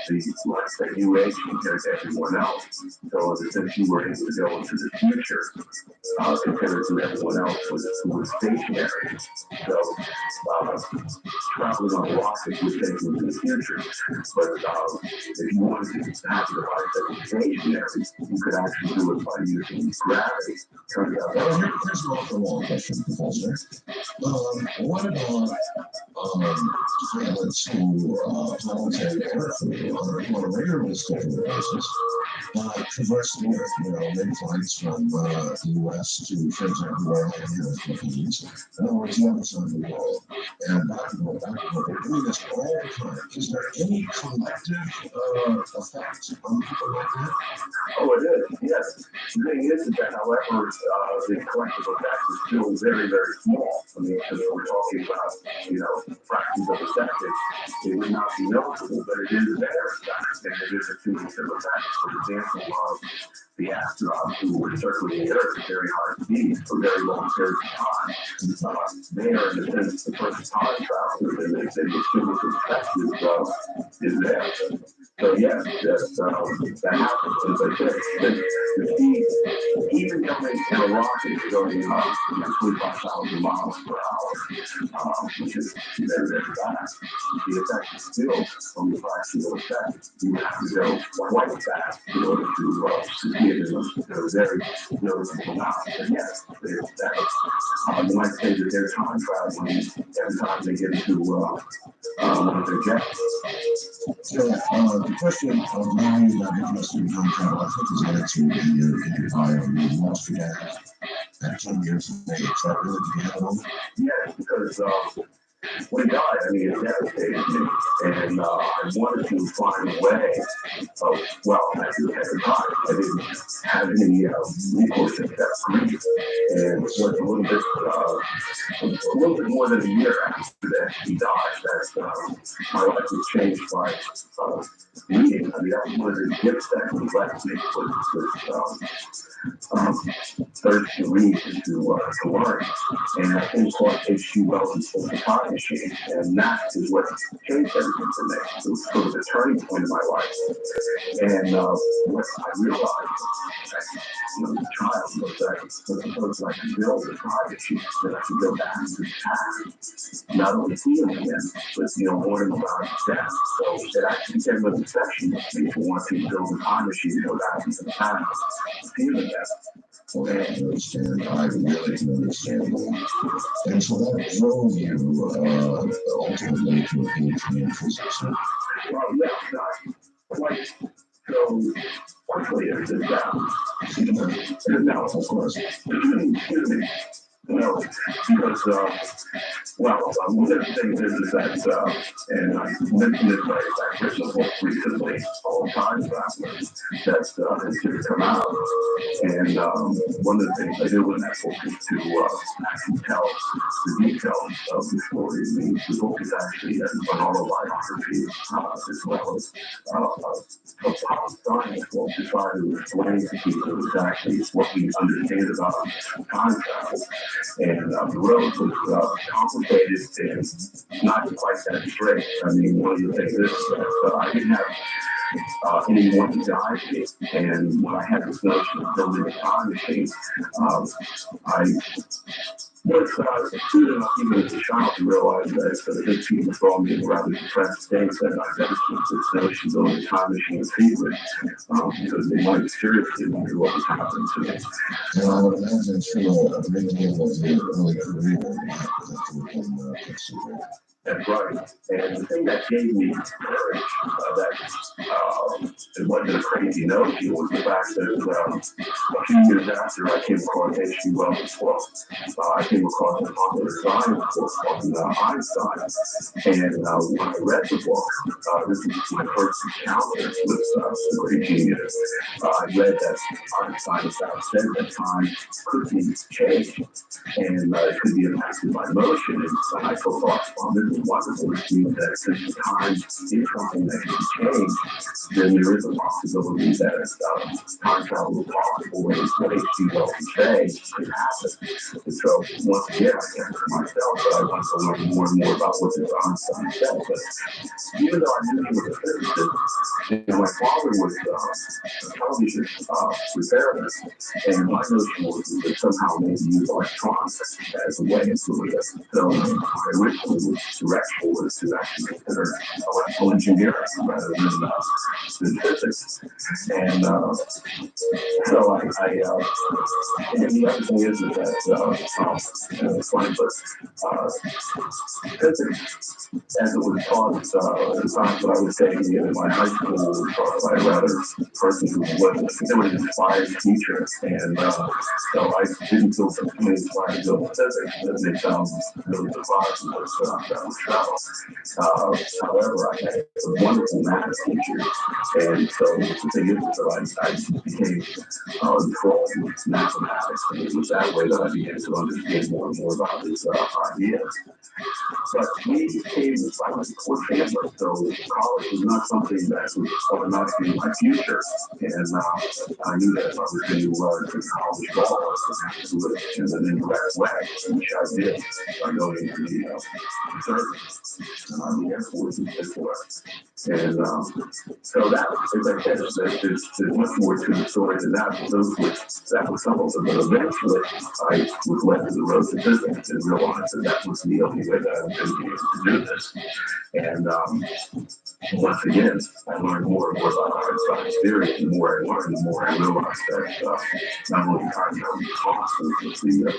the less that you age compared to everyone else. So in the sense you were able to go into the future compared to everyone else who was stationary. So traveling on a rocket would take you into the future. But if you wanted to have a device that was stationary, you could actually do it by using gravity. Turns out that Here's an awful long question, Professor. What about pilots who piloted aircrew on a regularly scheduled basis traverse the earth, make flights from the U.S. to, for example, where I am here in the Philippines, in other words, the other side of the world, and back and forth, back and forth. They're doing this all the time. Is there any collective effect on people like that? Oh, it is, yes. The thing is that, however, the collective effect is still very, very small. I mean, because we're talking about, fractions of a second, it would not be noticeable, but it is there, and it is a cumulative effect. For example, the astronauts who were circling the Earth at very high speeds for very long periods of time, they are, in a sense, the first time travelers, and they say the cumulative effect is there. So yes, that happens. As I said, the speed, even going in a rocket, going 25,000 miles per hour, which is very, very fast. The effect is still from the fractional effect. You have to go quite fast in order to see it in a very noticeable amount. But yes, you might say that they're time traveling every time they get into one of their jets. So the question of mine about interested in time travel, I think, is answered in your bio. You lost your dad at 10 years of age. That really began. Yes, because when he died, I mean, it devastated me. And I wanted to find a way of, well, at the time, I didn't have any recourse except grief. And it was a little bit more than a year after that he died that my life was changed by reading. I mean, that was one of the gifts that he left me was thirst to read and to learn. And I came across H.G. Wells' The Time Machine, and that is what changed everything for me. It was sort of the turning point in my life. And what I realized as a child was that suppose I could build a time machine that I could go back into the past, not only see him again, but learn about his death. So it actually became a obsession with me to want to build a time machine to go back into the past, see him again. Okay, I understand. I really can understand that. And so that drove you ultimately to a PhD in physics. Huh? Well, yeah, not quite so quickly as it now, Of course. excuse me. No, because, well, one of the things is that, and I mentioned it I written a book recently called Time Traveler that has just come out. And one of the things I do in that book is to actually tell the details of the story. The book is actually an autobiography as well as of how science will try to explain to people exactly what we understand about time travel. And the road was complicated and not quite that straight. I mean, one of the things is that I didn't have anyone to guide me, and when I had this notion of building a time machine, I was student enough even as a child to realize that this people saw me in a rather depressed state, that I better keep this notion of building a time machine secret, because they might seriously wonder what was happening to me. And I would imagine through a great deal of your early career, that you can consider. That's right. And the thing that gave me courage, it wasn't a crazy notion, was the fact that a few years after I came across H.G. Wells' book, I came across a popular science book on Einstein. And when I read the book, this was my first encounter with the great genius. I read that Einstein said that time could be changed and it could be impacted by motion. And I thought, well, this is wonderful. Which means that since time is something that can be changed, then there is a possibility that time travel is possible and what H.G. Wells can say could happen. And so, once again, I kept it myself, but I wanted to learn more and more about what this Einstein said. But even though I knew he was a physicist, my father was a television repairman, and my notion was that somehow maybe use electronics as a way of doing it. So my original direction was to actually consider electrical engineering rather than physics. And so and the other thing is that it's funny, but physics, as it was taught at the times that I was taking it in my high school, was taught by a rather person who wasn't considered an inspired teacher. And so I didn't feel particularly inspired to go to physics, and they found really surprised that was travel. However, I had a wonderful math teacher, and so the thing is that I became enthralled with mathematics, and it was that way that I began to understand more and more about his ideas. But we came from a poor family, so college was not something that was automatically in my future. And I knew that if I was going to college ball, I was going to have to do it in an indirect way, which I did by going to the service, the Air Force and so forth. And so that, as I said, there's much more to the story than that. But that was some of them. But eventually, I was led to the road to physics and realized that that was the only way that I was going to be able to do this. And once again, I learned more and more about Einstein's theory. And the more I learned, the more I realized that not only time travel was possible, but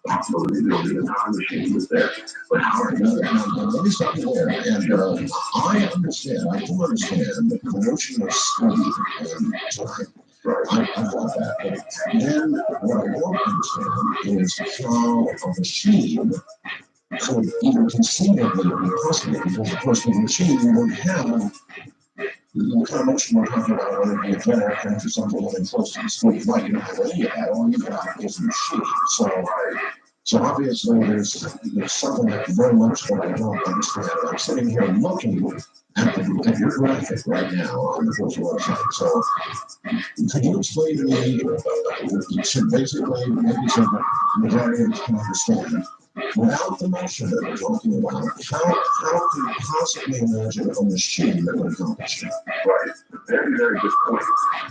the possibility of building a time machine was there. But how are you? Let me stop you there. And I understand, I do understand the notion of speed and time. I got that. But then what I don't understand is how a machine could even conceivably be possible, because of course with a machine you would have the kind of motion we're talking about, whether it be a jet aircraft or something living close to the speed of light. You don't have any of that. All you got is a machine. So obviously there's something that very much that I don't understand. I'm sitting here looking at your graphic right now on the virtual website. So could you explain to me, basically, maybe so that majority of us can understand, without the motion that we're talking about, how can you possibly imagine a machine that would accomplish it? Right. very, very good point.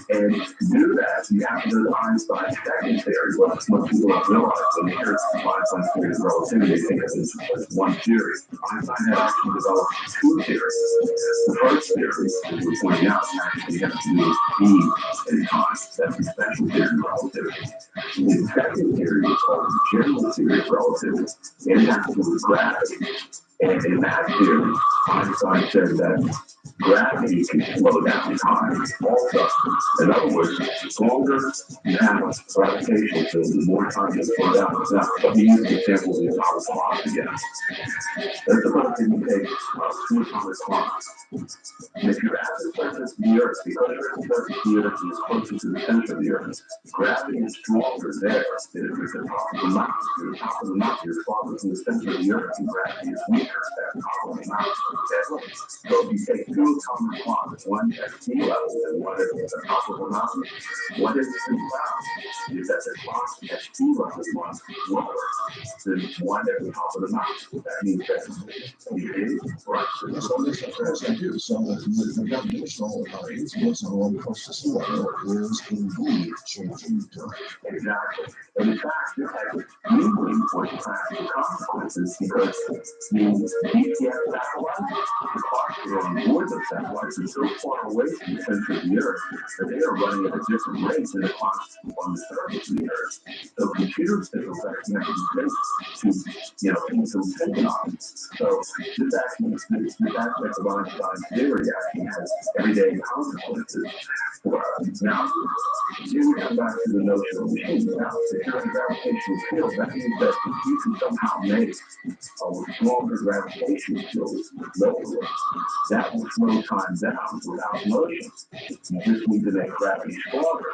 And to do that, you have to do the Einstein second theory. What most people don't realize when they hear Einstein's theory of relativity, they think of it as one theory. Einstein had actually developed two theories. The first theory, as we're pointing out, actually has to do with speed and time. That's the special theory of relativity. The second theory is called the general theory of relativity. It has to do with gravity. And in that theory, Einstein said that gravity can slow down time also. In other words, the longer you have a gravitational field, the more time you slow down. Now, let me use the example of the atomic clock again. Let's suppose that you take two atomic clocks. And if you're at the surface of the Earth, because you're at the surface of the Earth is closer to the center of the Earth, gravity is stronger there than if you're at the top of the mountain. If you're at the top of the mountain, you're farther from the center of the Earth, and gravity is weaker at the top of the mountain. Okay? So if you take two atomic clocks, one at sea level and one at the top of the mountain, what is found is that the clock at sea level is much lower than one at the top of the mountain. That means that you did right. That's what this occurs. I do. So the gravitational influence on one close to sea level is indeed changing time. Exactly. And in fact, this has really important practical consequences because the GPS satellites, the clocks that are on board the satellites are so far away from the center of the Earth that they are running at a different rate than the clocks on the surface of the Earth. So computer signals actually have to be to, keep them synchronized. So this aspect of Einstein's theory actually has everyday consequences for us. Now, here we come back to the notion of machines. Now, if you're in a gravitational field, that means that if you can somehow make a stronger gravitational field locally, that will slow time down without motion. You just need to make gravity stronger.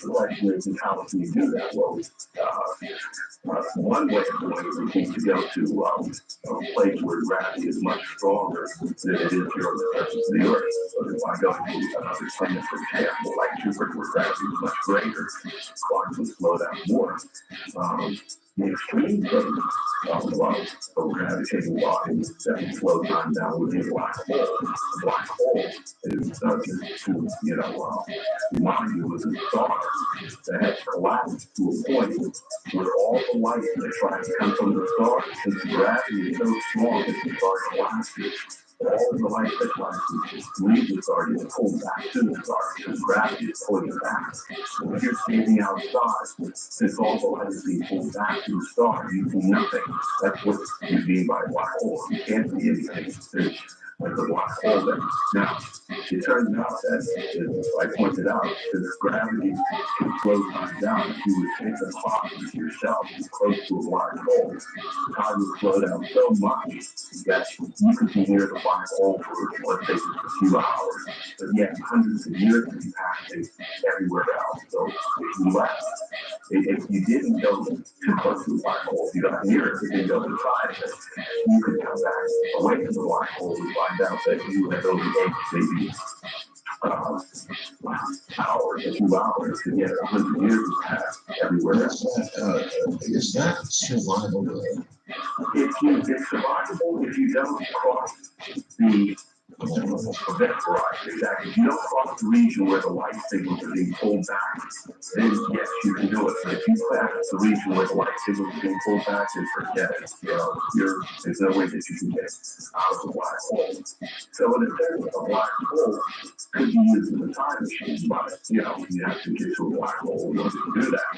The question is, how can you do that? Well, one way of doing it would be to go to a place where gravity is much stronger than it is here on the surface of the Earth. So if I go to another planet, for example, like Jupiter, where gravity is much greater, clocks would slow down more. The extreme case of gravitational bodies that would slow time down would be a black hole. A black hole is just to, remind you, is a star that has collapsed to a point where all the light that tries to come from the star, since gravity is so strong that the star collapses, all of the light that tries to leave the star is pulled back to the star because gravity is pulling it back. So when you're standing outside, since all the light is being pulled back to the star, you see nothing. That's what you mean by a black hole. You can't see anything. There's a black hole there. Now, it turns out that, as I pointed out, since gravity can slow time down, if you would take a clock with yourself close to a black hole, time would slow down so much that you could be near the black hole for, let's say, just a few hours, but yet hundreds of years would be passing everywhere else. So if you left, if you didn't go too close to the black hole, if you got near it, if you didn't go inside of it, you could come back away from the black hole and find out that you had only maybe hours, a few hours to get 100 years past everywhere else. Is that survivable? It's survivable if you don't cross the event horizon. Exactly. If you don't cross the region where the light signals are being pulled back, then yes, you can do it. But if you pass the region where the light signals are being pulled back, then forget it. There's no way that you can get out of the black hole. So in a sense, a black hole could be used as a time machine, but you have to get to a black hole in order to do that.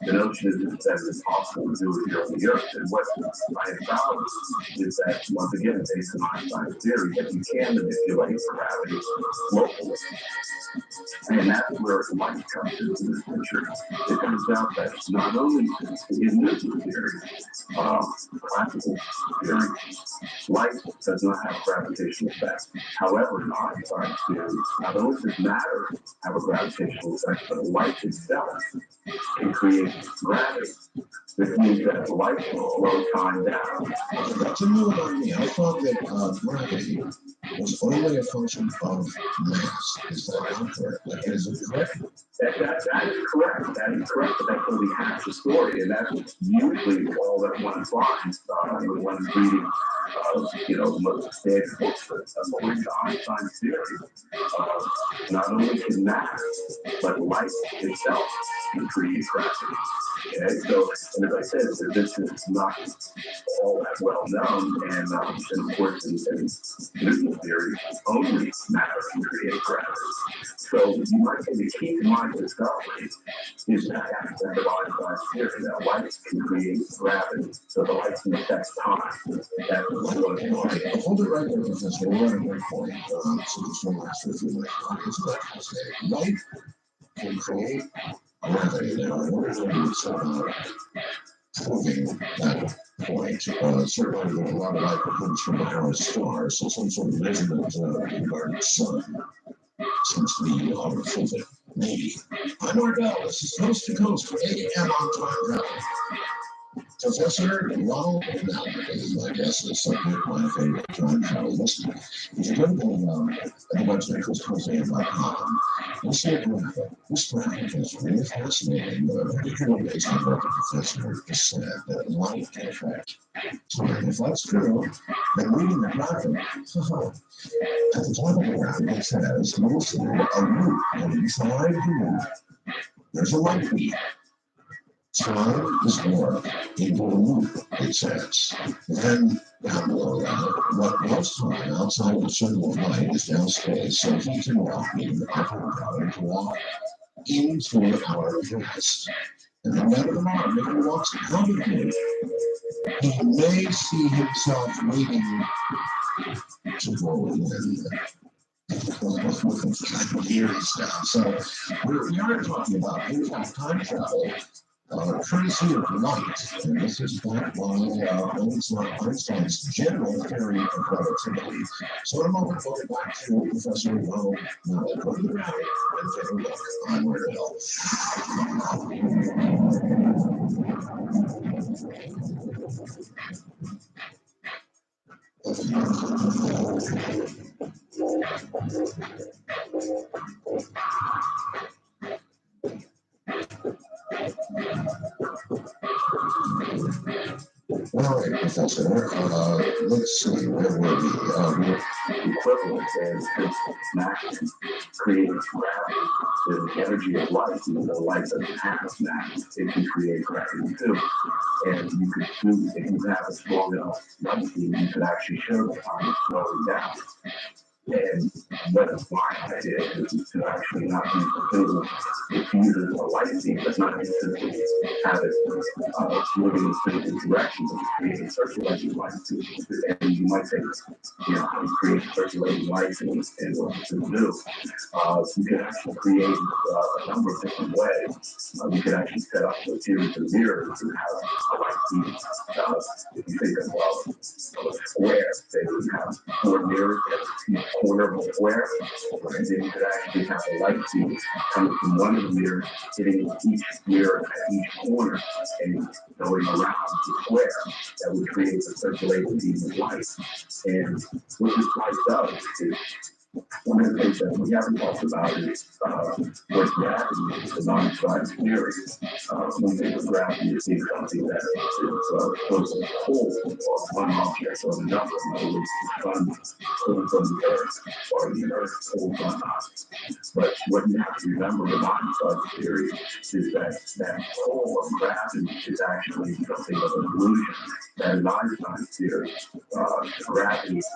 The notion is that it's possible to do it here on the Earth. And what I have found is that, once again, based on Einstein's theory, that you can manipulate gravity locally. And that's where light comes into this picture. It turns out that not only in nuclear theory, classical theory, light does not have gravitational effects. However, in Einstein's theory, not only does matter have a gravitational effect, but light itself can create gravity. This means that light will slow time down. That's a new one on me. I thought that gravity was only a function of mass. Is that not correct? Is it correct? That is correct. That is correct, but that's only half the story, and that's usually all that one finds when one is reading most standard books, according to Einstein's theory, not only can matter, but light itself can create gravity. Okay, so, and as I said, this is not all that well known, and of course, in Newton's theory, only matter can create gravity. So you might say the key to my discovery is that aspect of Einstein's theory that light can create gravity, so the light can affect time. That's what Hold it right there, Professor. We're at a great point. So this one last for a few minutes. It's not to say light can create gravity. Now, I wonder if we somehow proving that point. Certainly, there's a lot of light that comes from our stars, so some sort of measurement in our sun seems to be prove it. Maybe. I'm Ardell. This is Coast to Coast for AM on Time Travel. Professor Ronald Mallett is my guest, the subject, my favorite time travel listener. If you go to the website, coastcoastam.com, you'll see a graphic. This graphic is really fascinating, particularly based on what the professor just said, that light can affect time. If that's true, then reading the graphic, at the top of the graphic, it says, you will see a loop, and inside the loop, there's a light beam. Time is warped into a loop, it says. Then, down below that, what was time outside the circle of light is now space, so he can walk in upper power to walk into our past. And no matter the moment that he walks out of it, he may see himself waiting to go in. Eerie stuff. So, we are talking about, in fact, time travel. Courtesy of light, and this is back by Einstein's general theory of relativity. So in a moment, we'll get back to Professor Ronald Mallett. Go to the graphic and take a look. I'm Ronald. All right, Professor. Let's see, where were we? equivalent as mass creates gravity. The energy of light, even though light doesn't have mass, it can create gravity too. And you could do, if you have a strong enough light beam, you could actually show the time is slowing down. And what my idea is to actually not use the finger. It uses a light beam, but not instantly have it moving in certain directions and creating circulating light beams. And you might think, how you create circulating light beams and what you can do. You can actually create a number of different ways. You can actually set up a series of mirrors and have a light beam. If you think of a square, say you have 4 mirrors at each corner of a square, and then you could actually have a light beam coming from one of the mirrors, hitting each mirror at each corner, and going around the square. That would create a circulating beam of light. And what this light does is, one of the things that we haven't talked about is what gravity is, the non-science theory. We think of gravity as being something that is supposed to pull one object or another. In other words, the sun pulls on the earth, or the earth pulls on us. But what you have to remember in non-science theory is that pull of gravity is actually something of an illusion. That in Einstein's theory, gravity is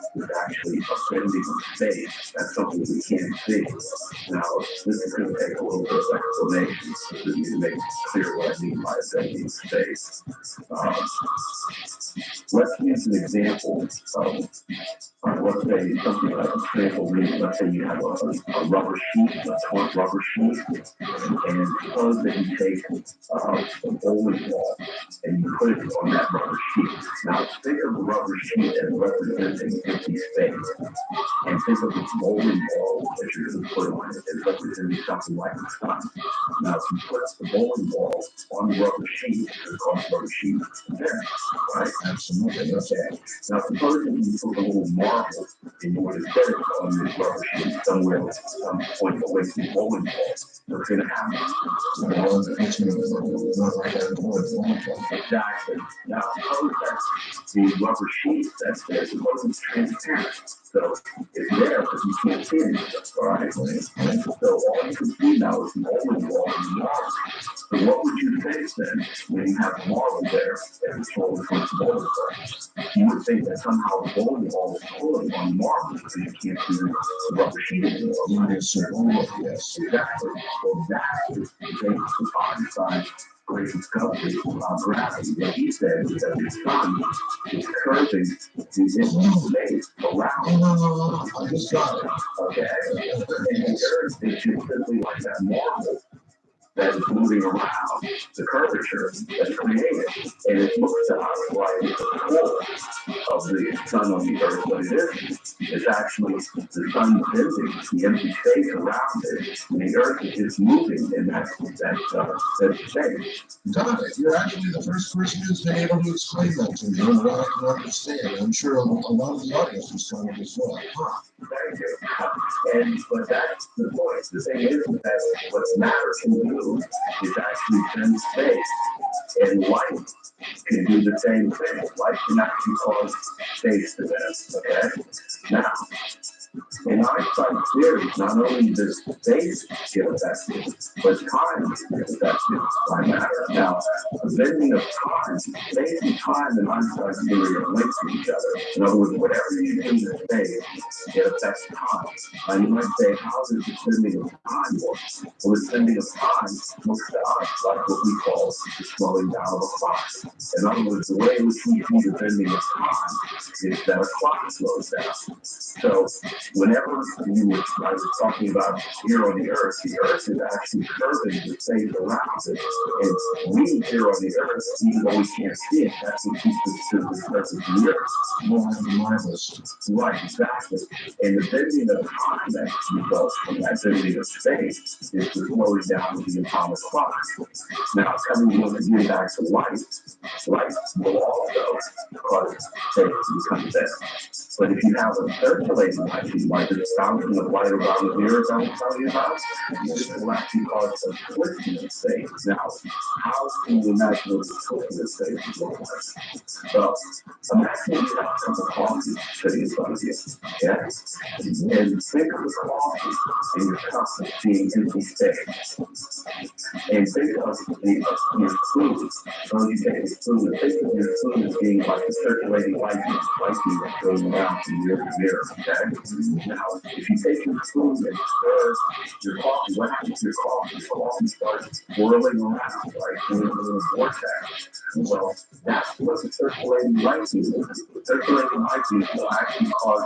actually a bending of space. That's something we can't see. Now, this is going to take a little bit of explanation to make clear what I mean by bending space. Let's use an example of, let's say, something like a trampoline. Let's say you have a rubber sheet, a taut rubber sheet, and suppose that you take a bowling ball and you put it on that rubber sheet. Now, think of the rubber sheet as representing empty space, and think of this bowling ball that you're going to put on it as representing something like the sun. Now, if you put the bowling ball on the rubber sheet, it's called rubber sheet there, right? Absolutely. Okay. Now, suppose that you put a little marble and you would have set it on this rubber sheet somewhere, some point away from the bowling ball. What's going to happen? the one that makes me not like that board. Exactly. Now, suppose that the rubber sheet that's there, suppose it's transparent. So it's there, but you can't see anything. All right? So all you can see now is the only wall and the marble. So what would you think then when you have the marble there and it's rolling towards the bowling ball? You would think that somehow the bowling ball is pulling on the marble because you can't see the rubber sheet anymore. Yes, sir. Oh, yes. Exactly. So that is the basis of Einstein's great discovery about gravity. What he said is that the sun is curving the space around. I just got it. Okay? And the earth is just simply like that marble that is moving around the curvature that's created. And it looks to us like it's a pull of the sun on the earth, but it isn't. It's actually the sun bending the empty space around it, and the earth is just moving in that space. Got it. You're actually the first person who's been able to explain that to me in a way I can understand. I'm sure a lot of the audience is trying to as well. Thank you. But that's the point. The thing is that what matter can do is actually bend space, and light can do the same thing. Light can actually cause space to bend. Okay. Now, in Einstein's theory, not only does space get affected, but time gets affected by matter. Now, the bending of time, space and time in Einstein's theory are linked to each other. In other words, whatever you do in space, it affects time. And you might say, how does the bending of time work? Well, the bending of time looks to us like what we call the slowing down of a clock. In other words, the way in which we see the bending of time is that a clock slows down. So, whenever I was talking about here on the earth is actually curving the space around it. And we here on the earth, even though we can't see it, that's what keeps us to the surface of the earth. More marvelous. Right, exactly. And the bending of time that results from that bending of space is the slowing down of the atomic clock. Now, coming again back to light will also cause space to become bent. But if you have a circulating light, like the fountain of light around the earth I was telling you about, this will actually cause a twisting of space. Now, how can you imagine what the twisting of space is looking like? Well, imagine you have a cup of coffee sitting in front of you, yeah? And think of the coffee in your cup as being empty space. And think of your food. So you take your food and think of your food as being like a circulating light beam that's going around from year to year, okay? Now, if you take your food and stir your coffee, what happens to your coffee? Your coffee starts whirling around, right? Doing a little vortex. Well, that's what the circulating light beam is. The circulating light beam will actually cause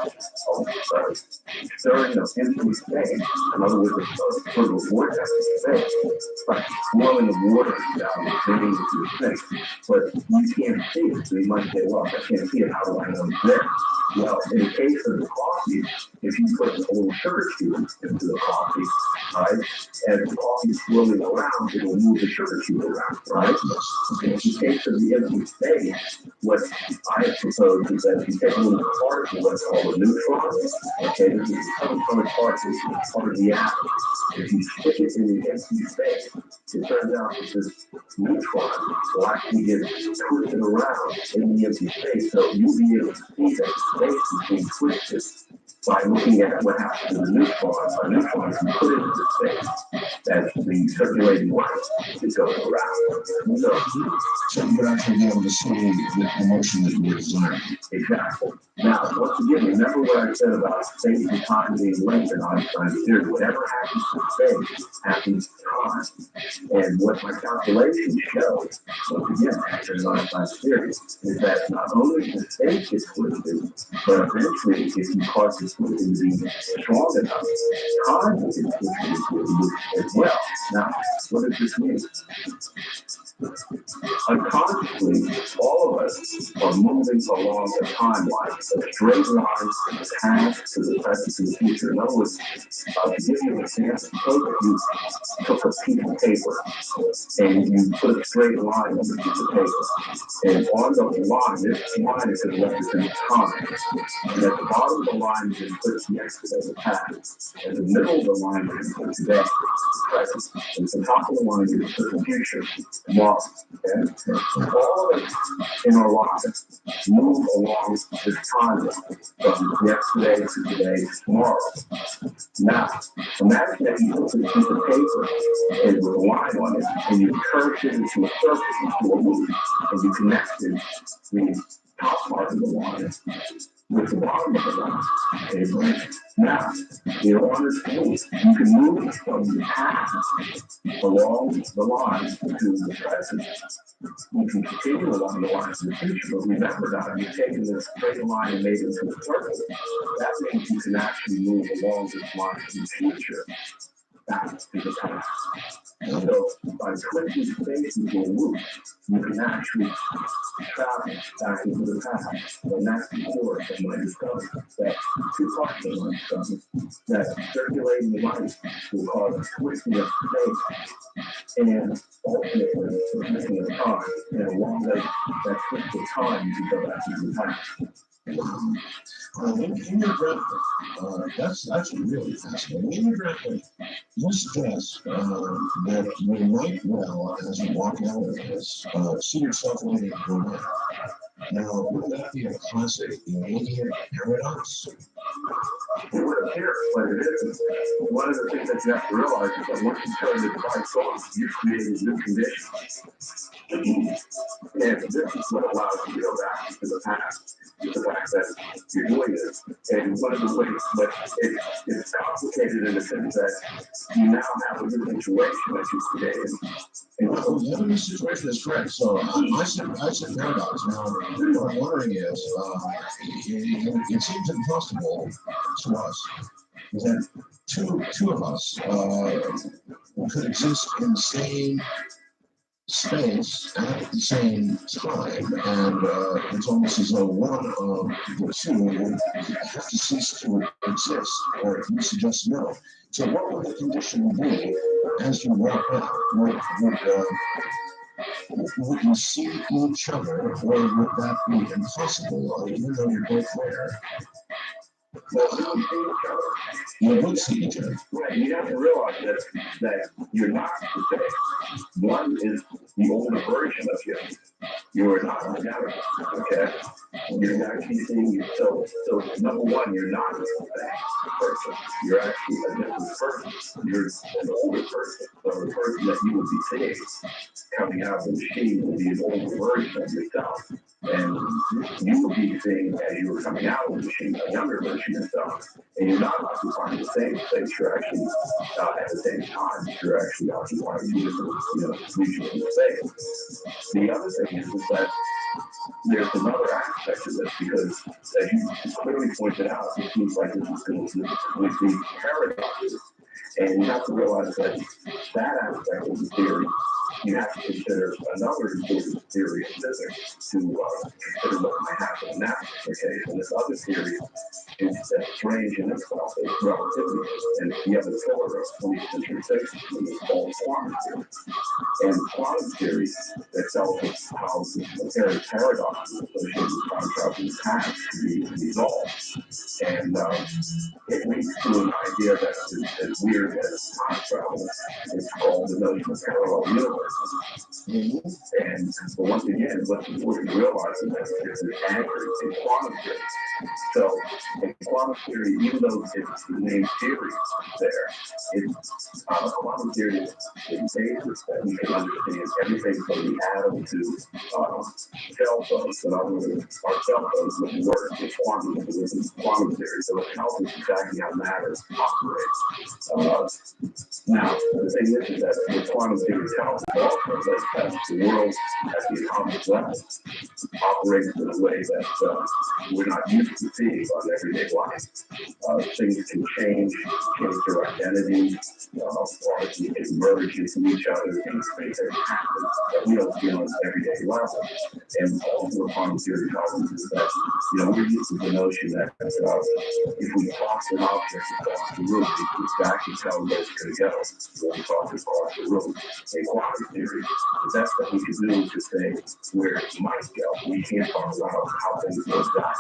stirring of empty space. In other words, a sort of a vortex of space. It's like swirling of water down the drain into your sink. But you can't see it, so you might say, well, if I can't see it, how do I know it's there? Well, in the case of the coffee, if you put a little sugar cube into the coffee, right, and the coffee is swirling around, it will move the sugar cube around, right? Okay, in the case of the empty space, what I propose is that if you take a little particle, what's called a neutron, okay, this is a subatomic particle, it's part of the atom. If you stick it in the empty space, it turns out that this neutron will actually get twisted around in the empty space, so you'll be able to see that the space is being twisted by looking at what happens to the neutron. A neutron is put into the space as the circulating light is going around. So you would actually be able to see the motion that you were desiring. Exactly. Now, once again, remember what I said about space and time being linked in Einstein's theory. Whatever happens to space happens to time. And what my calculations show, once again, in Einstein's theory, is that not only does space get twisted, but eventually, if you cause this twisting to be strong enough, time will get twisted as well. Now, what does this mean? Unconsciously, all of us are moving along a timeline, a straight line from the past to the present to the future. In other words, to give you an example, suppose that you took a piece of paper and you put a straight line on the piece of paper. And on the line, this line is going to represent time. And at the bottom of the line, you're going to put yesterday, the past. At the middle of the line, you're going to put today, the present. And at the top of the line, you're going to put the future, tomorrow. Okay? All of us in our lives move along this timeline from yesterday to today to tomorrow. Now, imagine that you took this piece of paper and with a line on it, and you curved it into a circle, into a loop, and you connected the top part of the line with the bottom of the line. Okay? Now, you're on this loop. You can move from the past along the line to the present. You can continue along the line to the future, but remember that I'm taking this straight line and made it into a circle. That means you can actually move along this line to the future, back to the past. So by twisting space into a loop, you can actually travel back into the past. And that's the core of my discovery. That two parts of my discovery, that circulating light will cause twisting of space and ultimately twisting of time. And along that twist of time, you can go back into the past. In your graphic, that's really fascinating. In your graphic, you suggest that you might well, as you walk out of this, see yourself living your life. Now, would that be a classic immediate paradox? It would appear, but it isn't. One of the things that you have to realize is that once you turn the device on, you've created new conditions. And this is what allows you to go back to the past, the fact that you're doing this. And one of the ways, but it's complicated in the sense that you now have a new situation that you created. Well, the other situation is correct. So I said paradox. Now, what I'm wondering is, it seems impossible to us that two of us could exist in the same space at the same time, and it's almost as though one of the two would have to cease to exist, or you suggest no. So what would the condition be as you walk out? Would you see each other, or would that be impossible, even though you're both there? Well, you don't see each other. You would see each other. Right, you have to realize that you're not the same. One is the older version of you. You are not together, okay? You're actually seeing yourself. So number one, you're not the same person. You're actually a different person. You're an older person. So the person that you would be seeing coming out of the machine will be an older version of yourself. And you will be seeing as you were coming out of the machine a younger version of yourself. And you're not occupying the same space. You're actually at the same time. You're actually occupying two different, regions of space. The other thing is that there's another aspect of this because, as you clearly pointed out, it seems like this is going to be paradoxes. And you have to realize that aspect of the theory, you have to consider another important theory of physics to consider what might happen now. Okay, and this other theory is strange in itself, it's relativity, and the other pillar of 20th century physics is called quantum theory. And quantum theory itself is how the very paradoxes associated with time travel in the past can be resolved. And it leads to an idea that is as weird as time travel. It's called the notion of parallel universes. And once again, what's important to realize is that this is anchored in quantum theory. So in quantum theory, even though it's the name theory there, it's quantum theory is basis that we can understand everything from the atom to cell phones. In other words, our cell phones would work with quantum theory. So it tells us exactly how matter operates. Now, the thing is that what quantum theory tells us also that the world at the atomic level operates in a way that we're not used to seeing on everyday life. Things can change their identity, parts can merge into each other, things things that happen that we don't see on an everyday level. And also the quantum theory tells us is that, we're used to the notion that if we toss an object across the room, we can exactly tell where it's going to go when we toss it across the room. In quantum theory, the best that we can do is to say where it might go. We can't talk about how things go exactly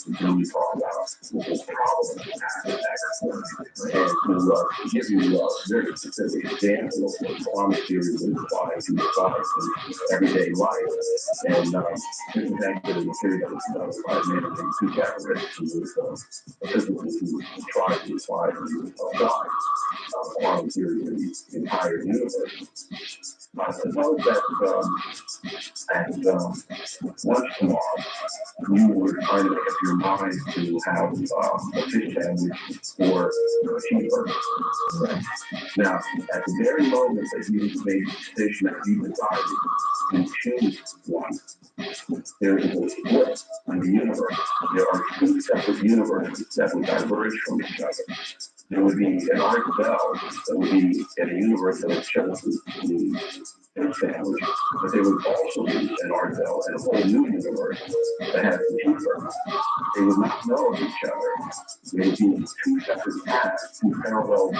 until we talk about the problem that happens next. And to give you a very specific example of what quantum theory would apply to science and everyday life. And this is actually a theory that was developed by a man named Pythagoras, who was a physicist who tried to apply quantum theory to the entire universe. Suppose that once tomorrow you were trying to make up your mind to have a fish sandwich or a cheeseburger. Now, at the very moment that you made the decision that you decided to choose one, there is a split in the universe. There are two separate universes that would diverge from each other. There would be an Art Bell that would be in a universe that would chose the sandwich, but there would also be an Art Bell in a whole new universe that has the cheeseburger. They would not know of each other. There would be two separate paths, two parallel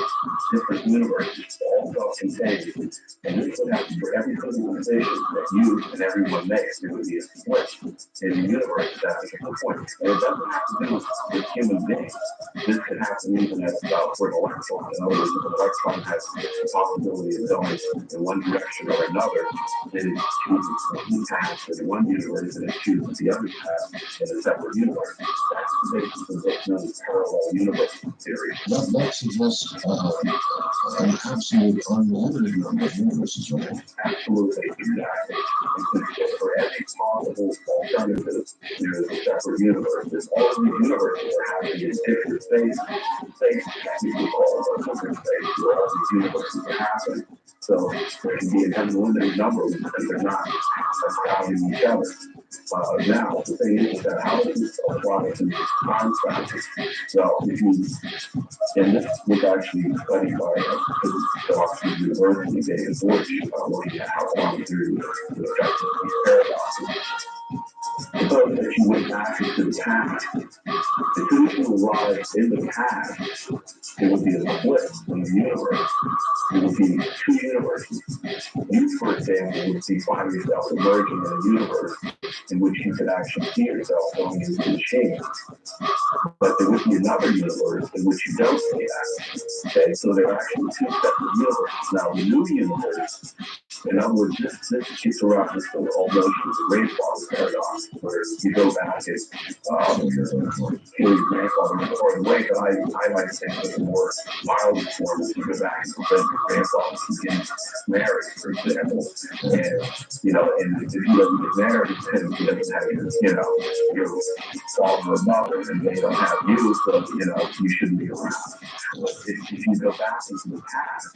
different universes, all self-contained. And this would happen for every single decision that you and everyone makes. There would be a split in the universe at that particular point. And it doesn't have to do with human beings. This could happen even at for an electron. In other words, if an electron has the possibility of going in one direction or another, then it chooses one path in one universe and it chooses the other path in a separate universe. That's the basis of what's known as parallel universe theory. That suggests an absolute unlimited number of universes, right? Absolutely, exactly. And for every possible alternative, there is a separate universe. There's all of these universes are happening in different spaces. Space technically called a different space where all these universes are happening. So there can be an unlimited number because they're not crowding each other. Now, the thing is that how does this apply to time travel? So if you, and this was actually studied by physicists at Oxford University, David Deutsch, looking at how quantum theory would affect these paradoxes. Suppose that you went back into the past. As soon as you arrived in the past, there would be a split in the universe. There would be two universes. You, for example, would find yourself emerging in a universe in which you could actually see yourself going into the machine. But there would be another universe in which you don't see that. Okay, so there are actually two separate universes. Now, the new universe, in other words, this gets around this whole notion of the grandfather paradox, where you go back and kill your grandfather or the way that I like to think of the more mild form is you go back and prevent your grandfather from getting married, for example. And, and if he doesn't get married, then he doesn't have your father or mother, and they don't have you, so, you shouldn't be around. But if you go back into the past,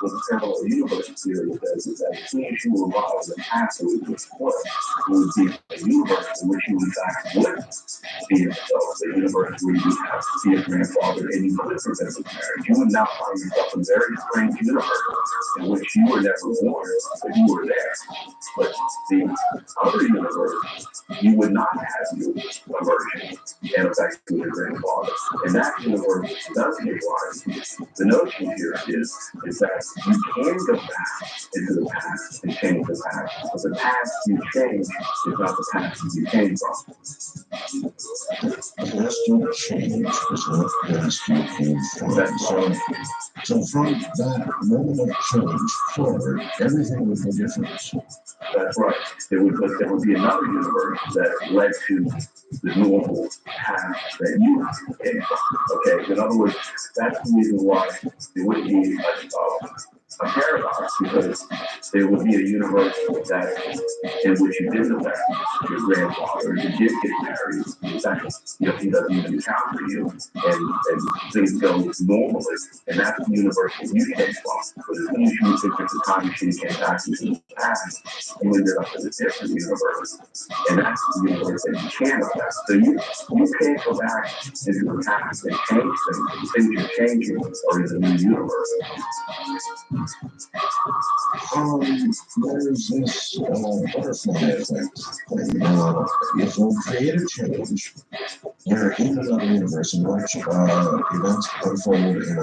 what the parallel universe theory says is that as soon as you arrive in the past, it would be split. It would be a universe in which you, in fact, would be yourself, the universe where you would have to see a grandfather and you could prevent the marriage. You would now find yourself in a very strange universe in which you were never born, but you were there. But the other universe, you would not have you emerging and affecting your grandfather. And that universe does give rise. The notion here is that you can go back into the past and change the past, but the past you change is not the past you came from. The past don't change, is what the past you came from. So from that moment of change forward, everything would be different. That's right. There would be another universe that led to the normal path that you came from. Okay, in other words, that's the reason why there would be a paradox, because there would be a universe in which you didn't affect your grandfather, you did get married, in fact, he doesn't even encounter you, and things go normally, and that's the universe that you came from. But as soon as you took the time machine came back into the past, you ended up in a different universe, and that's the universe that you can affect. So you can't go back into the past and change things. The things you're changing are in the new universe. There's this butterfly effect thing. If you create a change, you're in another universe in which events unfold in a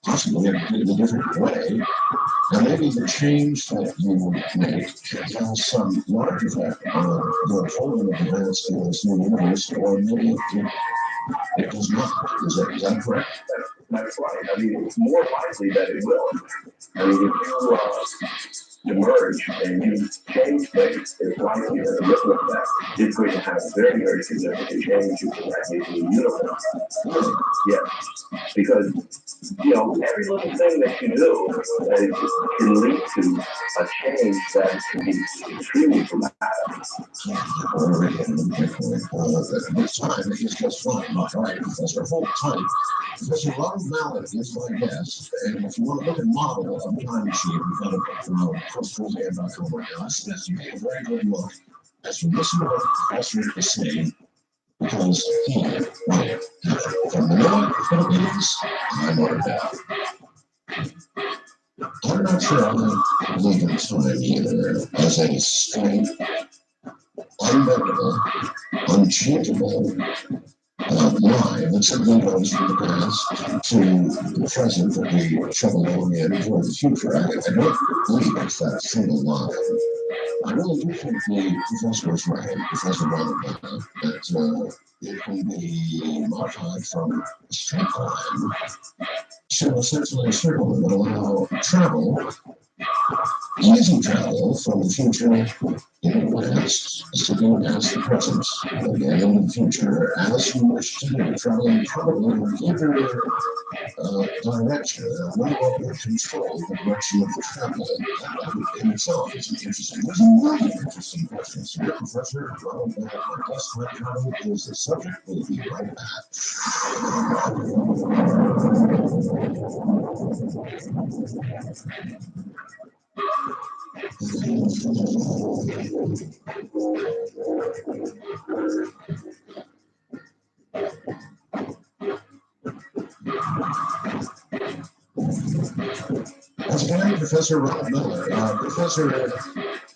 possibly in a different way. And maybe the change that you make has some large effect on the unfolding of events in this new universe, or maybe it does not. Is that correct? That's right. I mean, it's more likely that it will. I mean, if you emerge and you change things, it's likely that the ripple effect is going to have a very, very significant change in the universe. Yes, because every little thing that you do can lead to a change that can be extremely dramatic. This time is just fine, not right, Professor. Hold tight. Professor Ronald Mallett is my guest, and if you want to look at model of a time machine, we've got it from crystalland.com right now. I suggest you take a very good look as you listen to what the professor is saying, because he, right, from Manila, Philippines, I'm Ronald. I'm not sure I believe in time either as a straight, unbendable, unchangeable line that simply goes from the past to the present that we travel along in toward the future. I don't believe it's that single line. I really do think the professor is right, Professor Ronald, that it can be modified from a straight line to essentially a circle that would allow travel, easy travel from the future into the past, skipping past the present, again into the future, as you wish to do, traveling probably in either direction, whenever you control the direction of the travel. That in itself is interesting. There's a million interesting questions here, Professor. Well, my guest right now is the subject. We'll be right back. Once again, Professor Ronald Mallett. Professor,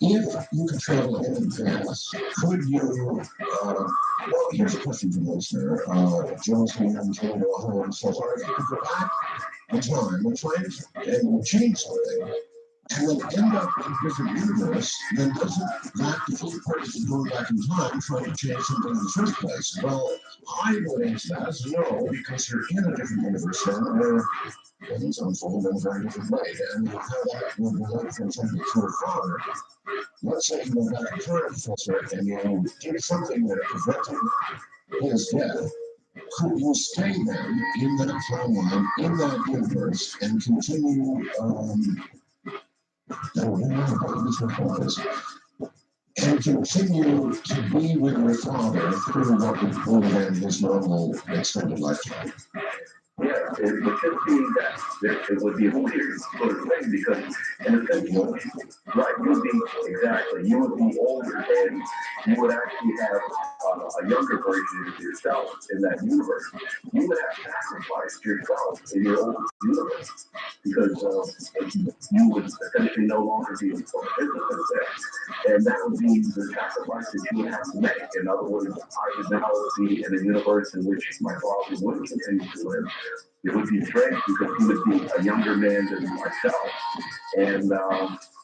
if you could travel in the past, could you, well, here's a question from the listener. Joe's here in Ohio and says, if you could go back in time and try and change something, and then end up in a different universe, then doesn't that defeat the purpose of going back in time trying to change something in the first place? Well, I would answer that as no, because you're in a different universe then where things unfold in a very different way. And how that would relate, for example, to your father. Let's say you went back in time, Professor, and you did something that prevented his death. Could you stay then in that timeline, in that universe, and continue and continue to be with your father through what would have been his normal extended lifetime? Yeah, it would just be that it would be a weird sort of thing because, in a sense, right, you would be older and you would actually have a younger version of yourself in that universe. You would have sacrificed yourself in your old universe because you would essentially no longer be a participant there. And that would be the sacrifice that you would have to make. In other words, I would now be in a universe in which my father would continue to live. It would be strange because he would be a younger man than myself. And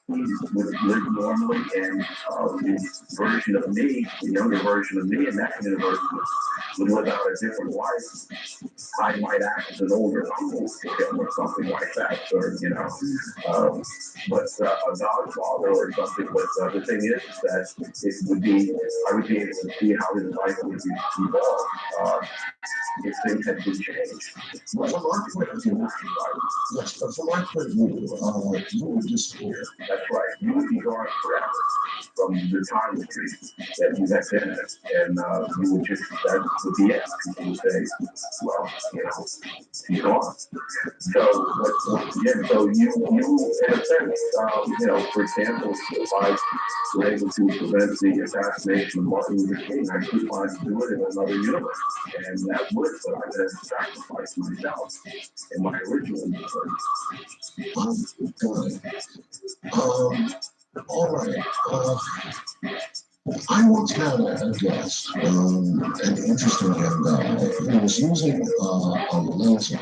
he would live normally, and the version of me, the younger version of me in that universe would live out a different life. I might act as an older uncle to him or something like that, or, but a godfather or something. But the thing is that I would be able to see how his life would evolve if things had been changed. Well, from our point of view, yes, but from our point of view, you would disappear. That's right. you would be gone forever from the time retreat that you had been in. And you would just, that would be it. People would say, well, you know, he's gone. So, yeah, so you, in a sense, you know, for example, if I were able to prevent the assassination of Martin Luther King, I could find to do it in another universe. And that would, but I then sacrifice myself in my original universe. Good. All right. I once had a guest, an interesting young guy, who was using a laser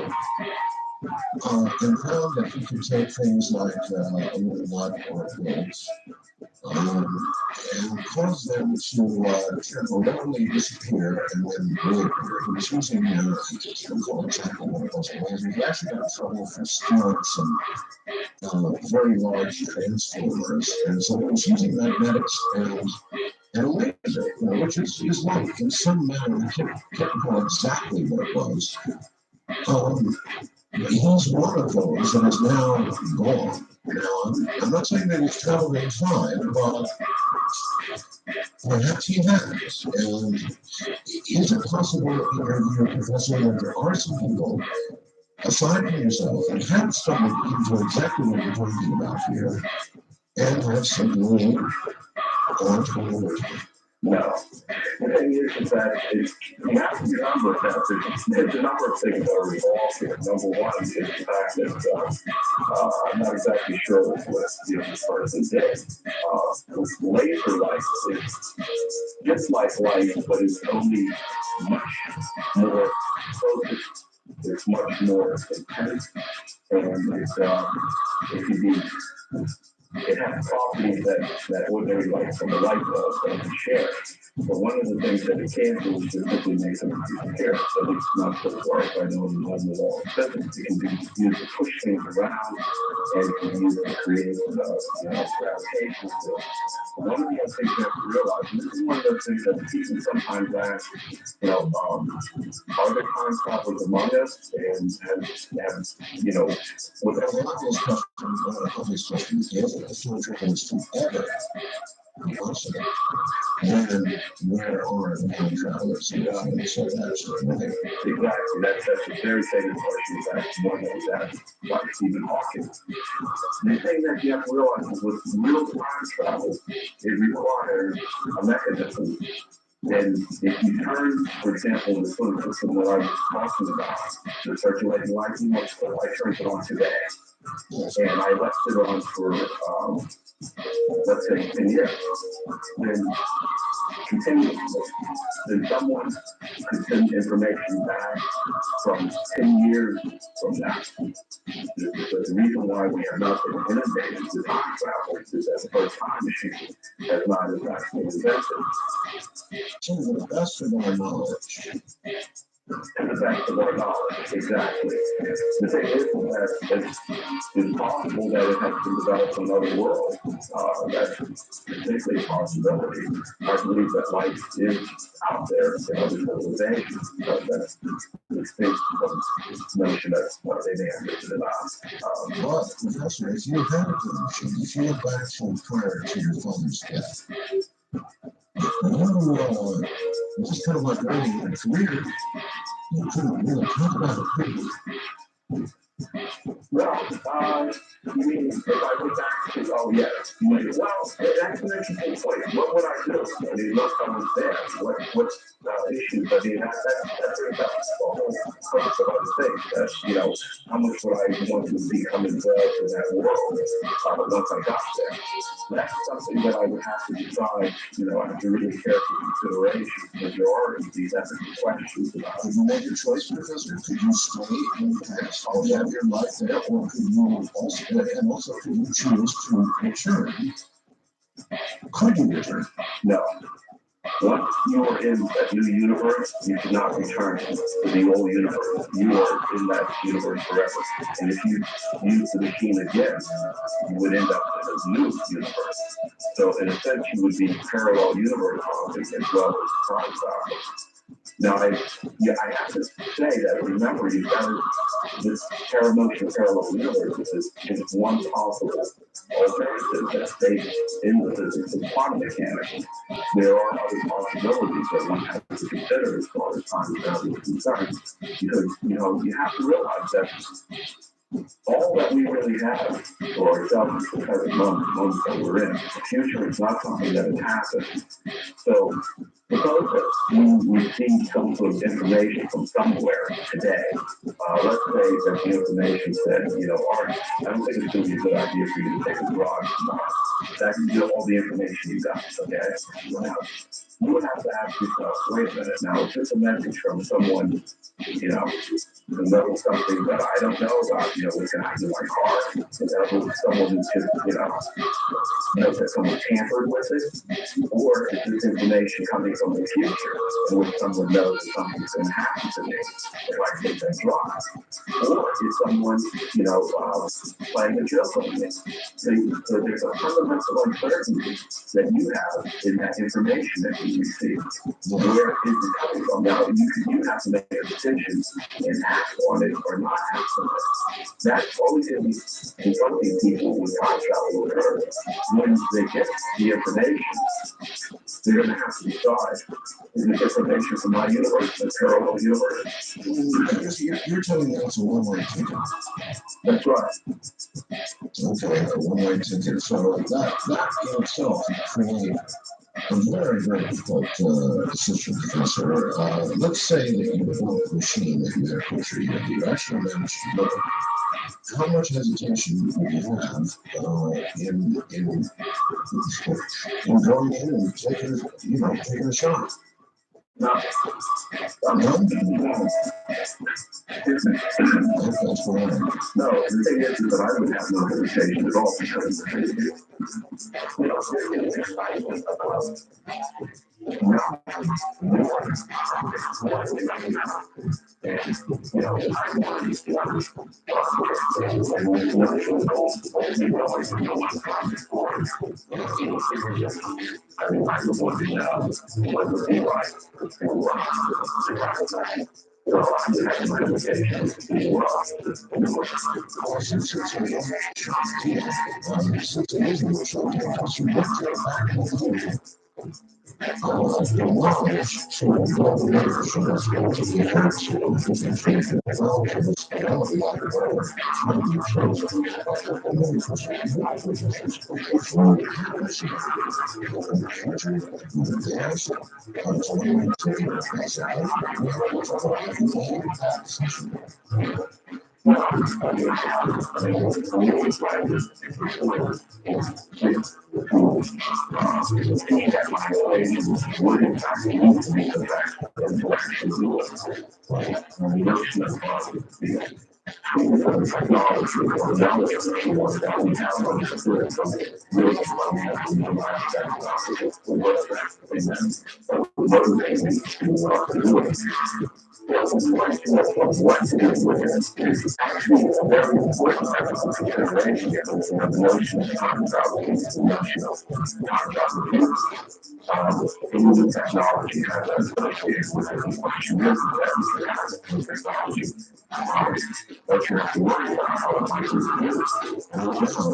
and found that he could take things like blood or fluids and cause them to temporarily disappear and then reappear. He was using, I can't recall exactly what it was, he actually got in trouble for stealing some very large transformers, and so he was using magnetics and a laser, you know, which is like in some manner, I can't recall exactly what it was. He's one of those that is now gone. Now, I'm not saying that he's traveling fine, but perhaps he has. And is it possible, in your view, Professor, that there are some people, aside from yourself, that have stumbled into exactly what you're talking about here, and have simply gone to another time? No. The thing is that you have to remember that there's a number of things that are involved here. Number one is the fact that I'm not exactly sure what this person did. Laser light is just like light, but it's only much more focused. It's much more intense, and it can be. It has properties that ordinary light from a light bulb doesn't share. But one of the things that it can do is just simply make them disappear. So it's not so far as I know in the normal law of physics. It can be used to push things around, and it can be used to create gravitational field. One of the other things you have to realize, and this is one of those things that people sometimes ask, are there time travelers among us? And whatever. Obvious question is, if time travel is forever possible, then where are the time travelers? So that's right. Exactly. That's a very famous question. That's one that was asked by Stephen Hawking. The thing that you have to realize is with real time travel, it requires a mechanism. And if you turn, for example, the solar system that I was talking about, the circulating light, I turned it on today. And I left it on for, let's say, 10 years. Then continuously, then someone could send information back from 10 years from now. The reason why we have not been inundated with time travel is that the first time machine has not in fact been invented. To the best of our knowledge. To the best of our knowledge, exactly. The thing is that it's possible that it has been developed in other worlds. That's particularly a possibility. I believe that life is out there in other civilizations. That's distinct from this notion of what they may have written about. But, Professor, if you had a good machine, if you went back from prior to your father's death, you just kind of like early in your career, you couldn't really talk about it, could you? Well, you mean if I went back to, oh yes, well, that's an interesting point. What would I do? I mean, look, I was there. What issues? I mean, that brings up a whole host of other things. How much would I want to become involved in that world once I got there? That's something that I would have to decide, after really careful consideration, because there are these ethical questions about Could you make a choice, Professor? Could you stay in the past all have your life there, or could you also could you choose to return? Could you return? No. Once you are in that new universe, you cannot return to the old universe. You are in that universe forever. And if you use the machine again, you would end up in a new universe. So in a sense, you would be parallel universe hopping as well as time travel. Now, I have to say that, remember, you've got this paramotion parallel universe is one possible alternative that's based in the physics of quantum mechanics. There are other possibilities that we have to consider as far as time travel is concerned, because, you have to realize that all that we really have for ourselves is the present moment that we're in. The future is not something that has happened. So, suppose that we receive some sort of information from somewhere today. Let's say that the information said, Art, I don't think it's going to be a good idea for you to take a drive tomorrow. That's all the information you got, okay? You would have to ask yourself, wait a minute, now, is this a message from someone, the know something that I don't know about, what's going to happen to my car? Is that someone who's just, that someone tampered with it? Or is this information coming from the future in which someone knows that something's going to happen to me if I take that drive? Or is someone, playing a joke on me? So there's a fundamental uncertainty that you have in that information that you receive. Where is it coming from? Now, you have to make a decision and act on it or not act on it. That's always going to be confronting people with time travel occurs. When they get the information, they're going to have to decide, is it information from my universe, the parallel universe? I guess you're telling me it's a one-way ticket. That's right. Okay, a one-way ticket. So that in itself create a very, very difficult decision to consider. Let's say that you built a machine that you had a picture, you actually managed to build it. How much hesitation would you have in going in and taking a shot? No. None? That's what I am. No, the thing is that I would have no hesitation at all because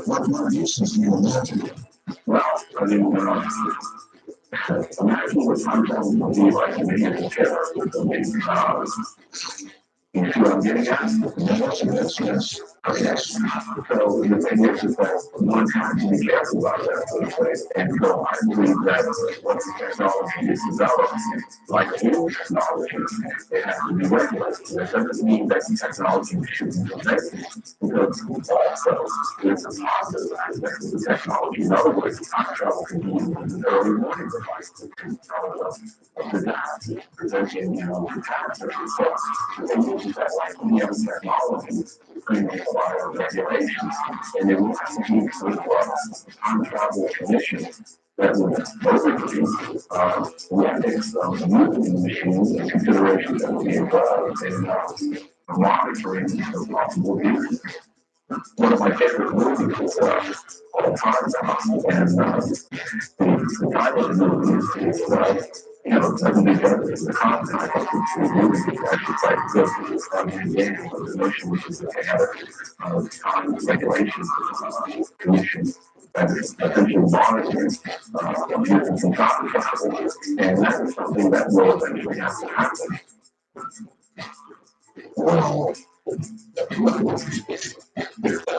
What uses do you imagine? well, I mean, imagine what time travel would be like in the chair with the big, you see what I'm getting at? Yes. So the thing is that one has to be careful about that sort of thing. And so I believe that once the technology is developed, like any technology, it has to be regulated. That doesn't mean that the technology shouldn't be regulated, because also there's a positive aspect of the technology. In other words, time travel can be used an early warning device to tell us of the disaster, preventing, catastrophes. So the thing is that like any other technology, it's going to require regulations, and there will have to be sort of a time travel commission that would overview the ethics of using the machines and considerations that would be involved in monitoring the possible uses. One of my favorite movies is called Time Bomb, and the title of the movie is doesn't because the concept is really actually quite good. Again, the notion which is the chaos of time regulation commission that is essentially monitoring abuse and control. And that is something that will eventually have to happen. Well,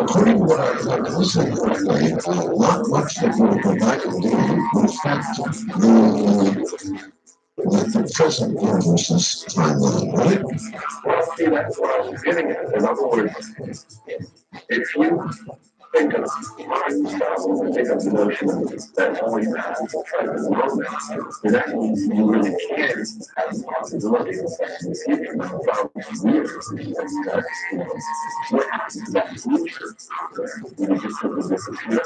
according to what I've listened lately, not much that will go back and do with respect to the present versus timeline, right? Well, see, that's what I was getting at. In other words, if you think of time travel and think of the notion that only passes the present moment, then that means you really can't have the possibility of affecting the future. Now, years, that, what happens to that future? You just simply disappear.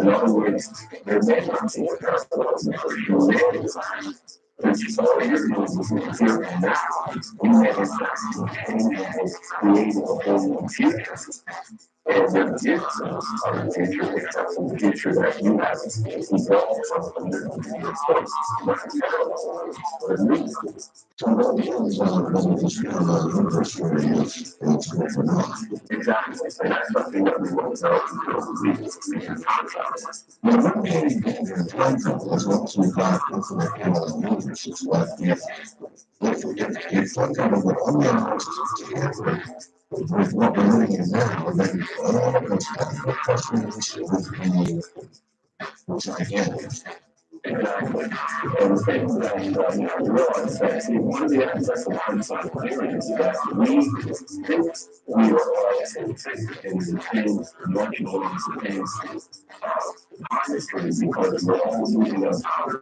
In other words, there may not be a parallel for humanity. Which all you're doing is here and now. You may in fact be changing and creating a whole new future. And there is a future, except in the future that you have evolved from your place, not parallel, but a new. So that depends on whether this parallel universe story is correct or not. Exactly. And that's something that we won't know until we can talk about it. Well, there may be danger in time travel as long as we've got infinite parallel universes, but if time travel would only allow us to tamper with what we're living in now, then all of those technical questions would be gigantic. Exactly. And the thing that I realized that one of the aspects of Einstein's theory is that we think we are all in the same dimensional and the same time history because we're all moving on power